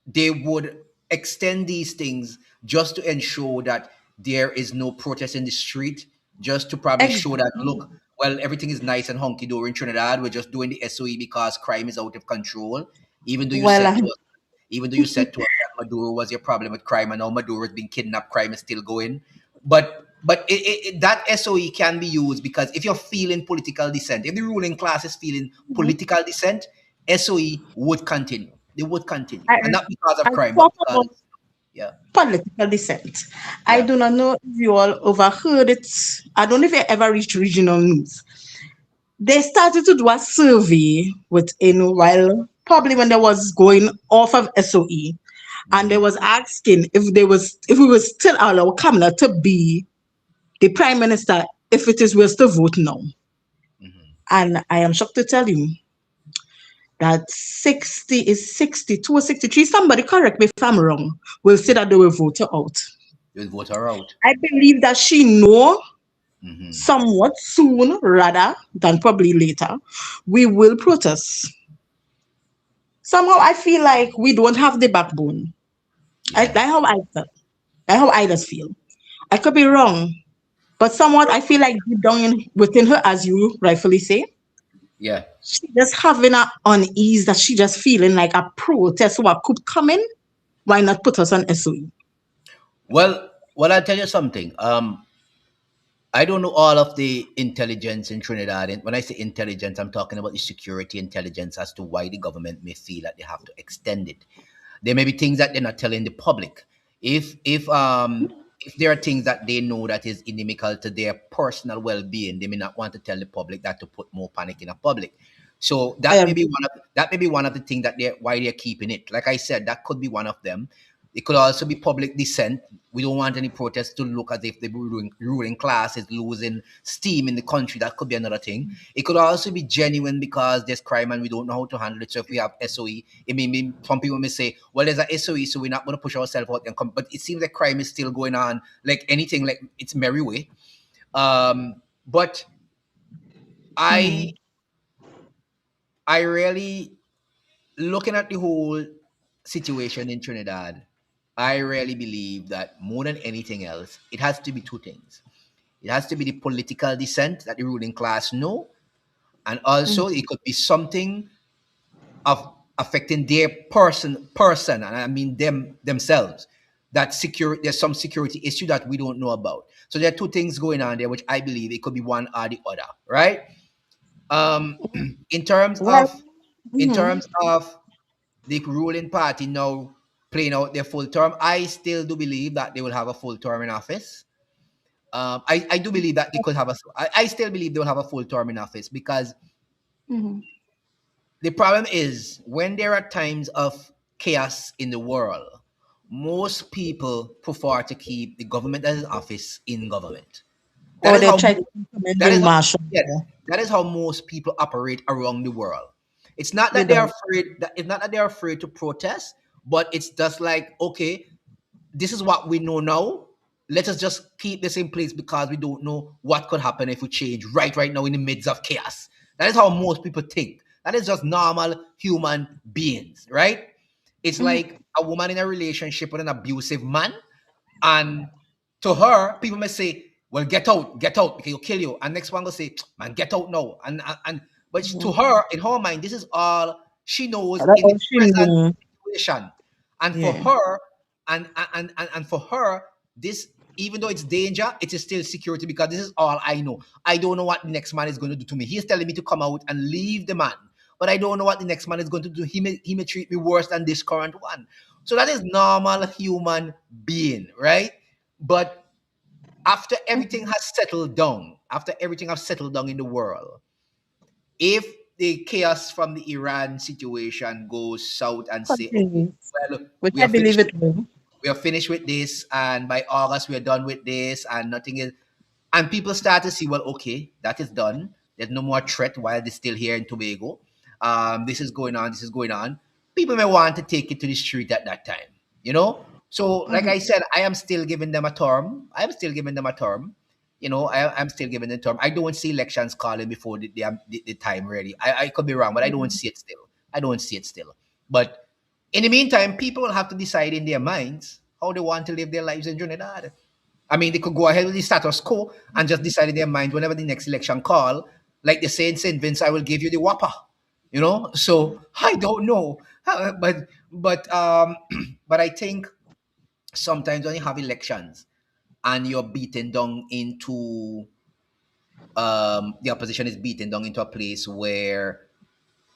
they would extend these things just to ensure that there is no protest in the street, just to probably show that, Exactly. look, well, everything is nice and hunky dory in Trinidad. We're just doing the SOE because crime is out of control. Even though you Well, said to us, even though you said to us that Maduro was your problem with crime, and now Maduro is being kidnapped, crime is still going. But that SOE can be used because if you're feeling political dissent, if the ruling class is feeling political dissent, SOE would continue. They would continue, I, and not because of I crime, but talk because, about yeah, political dissent. I yeah. do not know if you all overheard it. I don't know if you ever reached regional news. They started to do a survey within while probably when they was going off of SOE, and they was asking if we was still allow Kamala to be the prime minister if it is was to vote now. Mhm. And I am shocked to tell you that 60 is 62 or 63, somebody correct me if I'm wrong, will say that they will vote her out. You'll vote her out. I believe that she know Hmm. somewhat soon rather than probably later, we will protest. Somehow I feel like we don't have the backbone. Yeah, That's how I feel. That's how I just feel. I could be wrong, but somewhat I feel like deep down within her, as you rightfully say, yeah. she just having a unease that she just feeling like a protest what could come in. Why not put us on SOE? Well, I'll tell you something. I don't know all of the intelligence in Trinidad. And when I say intelligence, I'm talking about the security intelligence as to why the government may feel that they have to extend it. There may be things that they're not telling the public. If there are things that they know that is inimical to their personal well-being, they may not want to tell the public that to put more panic in the public. So I that may be agree. one of the things that they're why they're keeping it. Like I said, that could be one of them. It could also be public dissent. We don't want any protests to look as if the ruling class is losing steam in the country. That could be another thing. It could also be genuine because there's crime and we don't know how to handle it. So if we have SOE, it may mean some people may say, well, there's a SOE, so we're not going to push ourselves out and come. But it seems like crime is still going on, like anything, like it's merry way. But I Mhm. I really looking at the whole situation in Trinidad, I really believe that more than anything else, it has to be two things. It has to be the political dissent that the ruling class know, and also Mhm. it could be something of affecting their person, and I mean themselves. That there's some security issue that we don't know about. So there are two things going on there, which I believe it could be one or the other, right? Um, in terms Well, of in mhm. terms of the ruling party now playing out their full term, I still do believe that they will have a full term in office. I do believe that they could have I still believe they will have a full term in office because Mhm. the problem is when there are times of chaos in the world, most people prefer to keep the government that is in office in government. That Or is they how try to implement that the is how, martial yeah, law. that is how most people operate around the world. It's not They that they're don't. afraid that it's not that they're afraid to protest, but it's just like, okay, this is what we know now. Let us just keep this in place because we don't know what could happen if we change right now in the midst of chaos. That is how most people think. That is just normal human beings, right? It's Mhm. like a woman in a relationship with an abusive man, and to her, people may say, well, get out, because he'll kill you. And next one will say, man, get out now. And but to Mhm. her, in her mind, this is all she knows That's in all the she present knew. situation. And for Yeah. her, and for her, this, even though it's danger, it is still security because this is all I know. I don't know what the next man is going to do to me. He's telling me to come out and leave the man, but I don't know what the next man is going to do. He may treat me worse than this current one. So that is normal human being, right? But after everything has settled down, after everything has settled down in the world, if the chaos from the Iran situation goes south and say, okay, Continues. well, Which we I are believe finished it will. we are finished with this, and by August we are done with this, and nothing is, and people start to see, well, okay, that is done. There's no more threat while they're still here in Tobago. This is going on. This is going on. People may want to take it to the street at that time, you know. So, like Mhm. I said, I am still giving them a term. I am still giving them a term. I'm still giving the term. I don't see elections calling before the time ready. I could be wrong, but I don't see it still. I don't see it still. But in the meantime, people will have to decide in their minds how they want to live their lives in Trinidad. I mean, they could go ahead with the status quo and just decide in their mind whenever the next election call, like they say in St. Vince, I will give you the whopper. So I don't know. But but I think sometimes when you have elections and you're beaten down into the opposition is beaten down into a place where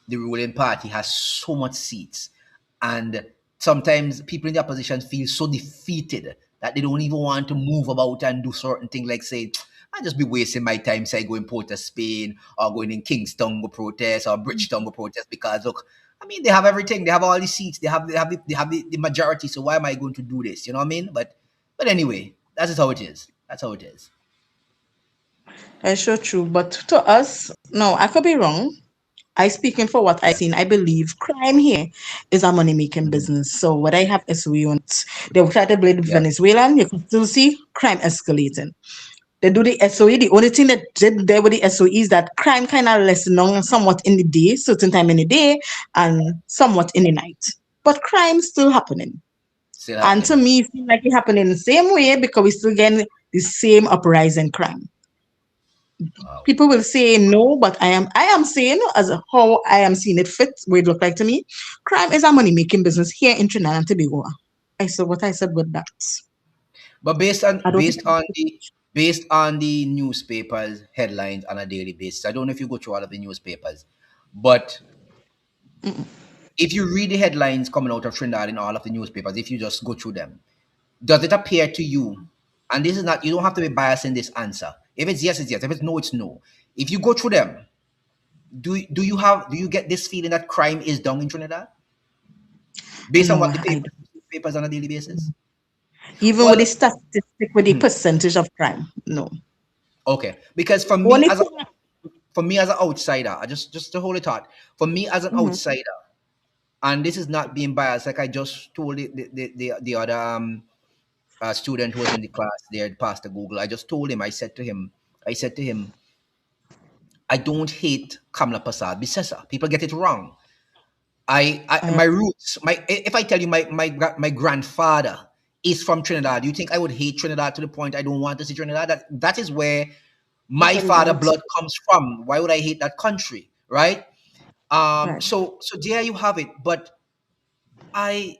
the ruling party has so much seats, and sometimes people in the opposition feel so defeated that they don't even want to move about and do certain things, like say, I just be wasting my time, say, going Port of Spain or going in Kingston go protest or Bridgetown go protest, because look, I mean, they have everything, they have all the seats, they have the majority, so why am I going to do this? You know what I mean? But anyway, that's just how it is. That's how it is. That's so true. But to us, no, I could be wrong. I speaking for what I've Yeah. seen. I believe crime here is a money making Mhm. business. So what I have SOE on it, they will try to blame Yeah. Venezuelan. You can still see crime escalating. They do the SOE. The only thing that did there with the SOE is that crime kind of lessened on somewhat in the day, certain time in the day, and somewhat in the night. But crime still happening. Still And to happening. me, it seems like it happening the same way because we still getting the same uprising crime. Wow. People will say no, but I am saying as how I am seeing it fit, what it look like to me. Crime is a money making business here in Trinidad and Tobago. I said what I said with that. But based on I don't think based on the based on the newspapers headlines on a daily basis, I don't know if you go through all of the newspapers, but if you read the headlines coming out of Trinidad in all of the newspapers, if you just go through them, does it appear to you? And this is not, you don't have to be biased in this answer. If it's yes, it's yes. If it's no, it's no. If you go through them, do you get this feeling that crime is down in Trinidad based on no, what the I don't. papers on a daily basis? Even with the Well, statistic with the percentage of crime, no. okay, because for me Only as a thing, for me as an outsider, I just to hold it thought, for me as an mhm, outsider, and this is not being biased, like I just told the other student who was in the class there, Pastor Google. I just told him, I said to him, I don't hate Kamla Prasad Bisesa. People get it wrong. I My roots, if I tell you my grandfather is from Trinidad, you think I would hate Trinidad to the point I don't want to see Trinidad? That is where my agree father that. blood comes from. Why would I hate that country, right? Right. So there you have it. But I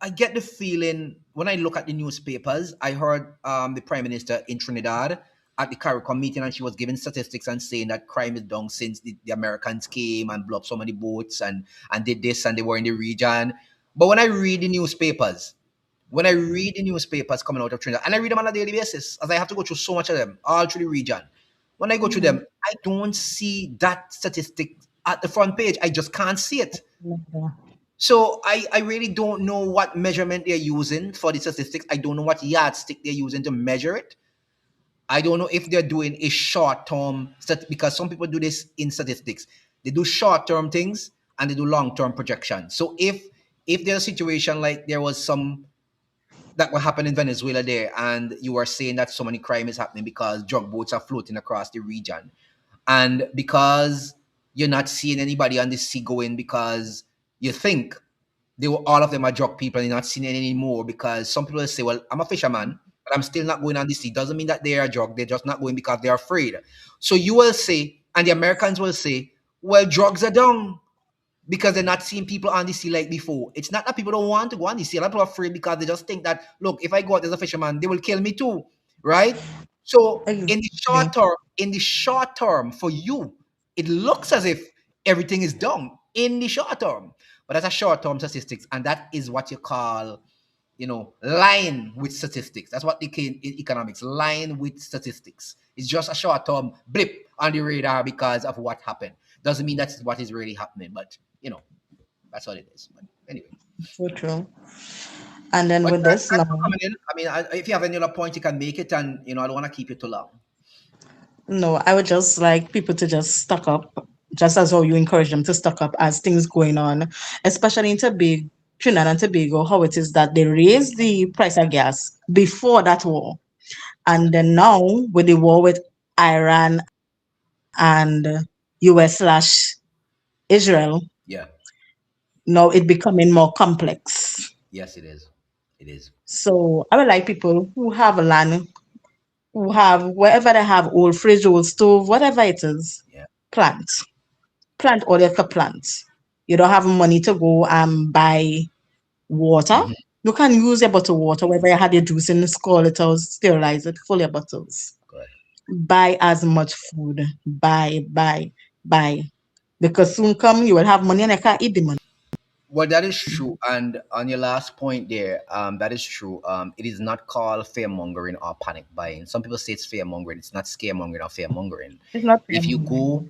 I get the feeling when I look at the newspapers, I heard the Prime Minister in Trinidad at the CARICOM meeting, and she was giving statistics and saying that crime is down since the Americans came and blew up so many boats and did this and they were in the region. But when I read the newspapers coming out of Trinidad, and I read them on a daily basis, as I have to go through so much of them, all through the region. When I go through Mhm. them, I don't see that statistic at the front page. I just can't see it. Yeah. So I really don't know what measurement they're using for the statistics. I don't know what yardstick they're using to measure it. I don't know if they're doing a short term because some people do this in statistics. They do short term things and they do long term projections. So if there's a situation like there was some that will happen in Venezuela there, and you are saying that so many crime is happening because drug boats are floating across the region, and because you're not seeing anybody on the sea going because you think they were all of them are drug people and you're not seeing it anymore, because some people will say, well, I'm a fisherman, but I'm still not going on the sea. Doesn't mean that they are drug. They're just not going because they're afraid. So you will say, and the Americans will say, well, drugs are down because they're not seeing people on the sea like before. It's not that people don't want to go on the sea. A lot of people are afraid because they just think that, look, if I go out as a fisherman, they will kill me too, right? So Exactly. in the short term, for you, it looks as if everything is done in the short term, but that's a short term statistics, and that is what you call, lying with statistics. That's what they call in economics, lying with statistics. It's just a short term blip on the radar because of what happened. Doesn't mean that's what is really happening, but that's what it is. But anyway, So true. And then but with this thanks now, for coming in. I mean, if you have any other point, you can make it, and I don't want to keep you too long. no, I would just like people to just stock up, just as how you encourage them to stock up as things going on, especially in Trinidad and Tobago, how it is that they raised the price of gas before that war. And then now with the war with Iran and US slash Israel, Yeah. now it becoming more complex. Yes, it is. It is. So I would like people who have a land, who have wherever they have old fridge, old stove, whatever it is, Yeah. plant. Plant all you can plant. You don't have money to go and buy water. Mhm. You can use your bottled water, whether you had your juice in the scald it or sterilize it, fill your bottles. Correct. Buy as much food. Buy. Because soon come you will have money and you can't eat the money. Well, that is true. And on your last point there, that is true. It is not called fear mongering or panic buying. Some people say it's fear mongering. It's not scaremongering or fear mongering. It's not fair. If you go,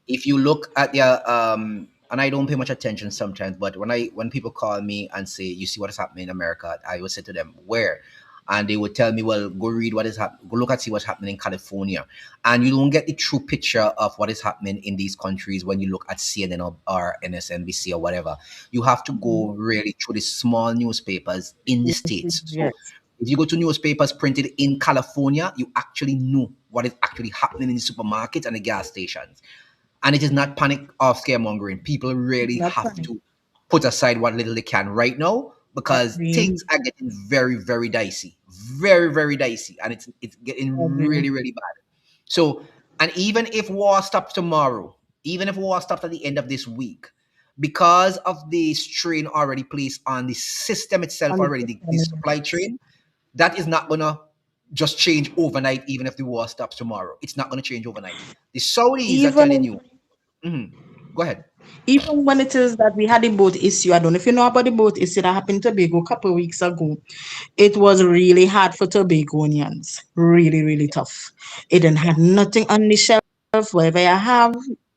if you look at their and I don't pay much attention sometimes, but when people call me and say, you see what is happening in America, I would say to them, where? And they would tell me, well, go read what is happening, go look and see what's happening in California. And you don't get the true picture of what is happening in these countries when you look at CNN or MSNBC or whatever. You have to go really through the small newspapers in the States. So Yes. if you go to newspapers printed in California, you actually know what is actually happening in the supermarkets and the gas stations. And it is not panic or scaremongering. People really Not have funny. to put aside what little they can right now because Agree. things are getting very, very dicey. Very, very dicey. And it's getting Agree. really, really bad. So, and even if war stops tomorrow, even if war stops at the end of this week, because of the strain already placed on the system itself On the already, the system. supply chain, that is not gonna just change overnight, even if the war stops tomorrow. It's not gonna change overnight. The Saudis are telling Even you, mhm. Go ahead. even when it is that we had the boat issue, I don't know if you know about the boat issue that happened in Tobago a couple of weeks ago. It was really hard for Tobagonians. Really, really tough. It didn't have nothing on the shelf. Whatever you have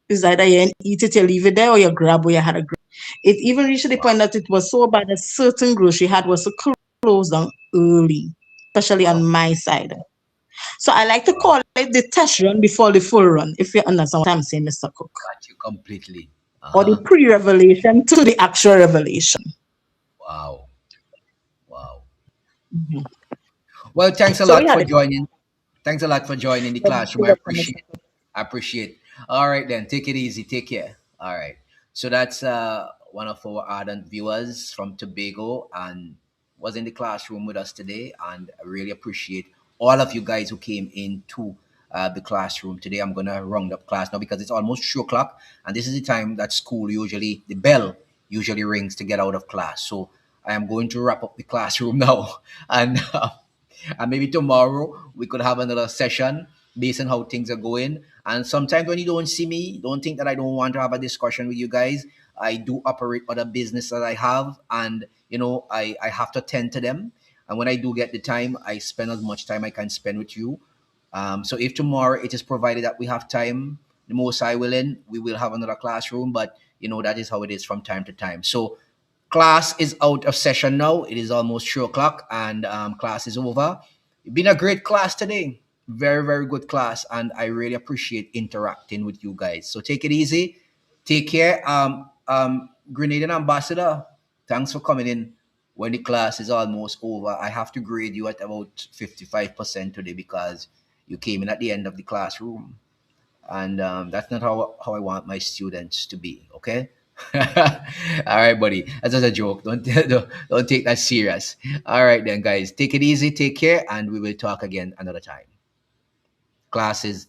is either you eat it, you leave it there, or you grab what you had to grab. It even reached the point that it was so bad that certain grocery had was to close down early, especially on Wow. my side. So I like to Wow. call it the test run before the full run, if you understand what I'm saying, Mr. Cook. Got you completely. Or the Uh-huh. pre-revelation to the actual revelation. Wow. Wow. Mhm. Well, thanks a So we lot had for a joining. Thanks a lot for joining the classroom. I big Mr. appreciate. I appreciate. All right then. Take it easy. Take care. All right. So that's one of our ardent viewers from Tobago and was in the classroom with us today. And I really appreciate all of you guys who came into the classroom today. I'm gonna round up class now because it's almost 3 o'clock, and this is the time that school usually the bell usually rings to get out of class. So I am going to wrap up the classroom now, and and maybe tomorrow we could have another session based on how things are going. And sometimes when you don't see me, don't think that I don't want to have a discussion with you guys. I do operate other business that I have, and I have to tend to them. And when I do get the time, I spend as much time I can spend with you. So if tomorrow it is provided that we have time, the most I willing, we will have another classroom. But that is how it is from time to time. So class is out of session now. It is almost 3 o'clock, and class is over. It's been a great class today. Very, very good class, and I really appreciate interacting with you guys. So take it easy. Take care. Grenadian Ambassador, thanks for coming in when the class is almost over. I have to grade you at about 55% today because you came in at the end of the classroom. And that's not how I want my students to be, okay? All right, buddy. That's just a joke. Don't take that serious. All right, then, guys. Take it easy. Take care. And we will talk again another time. Classes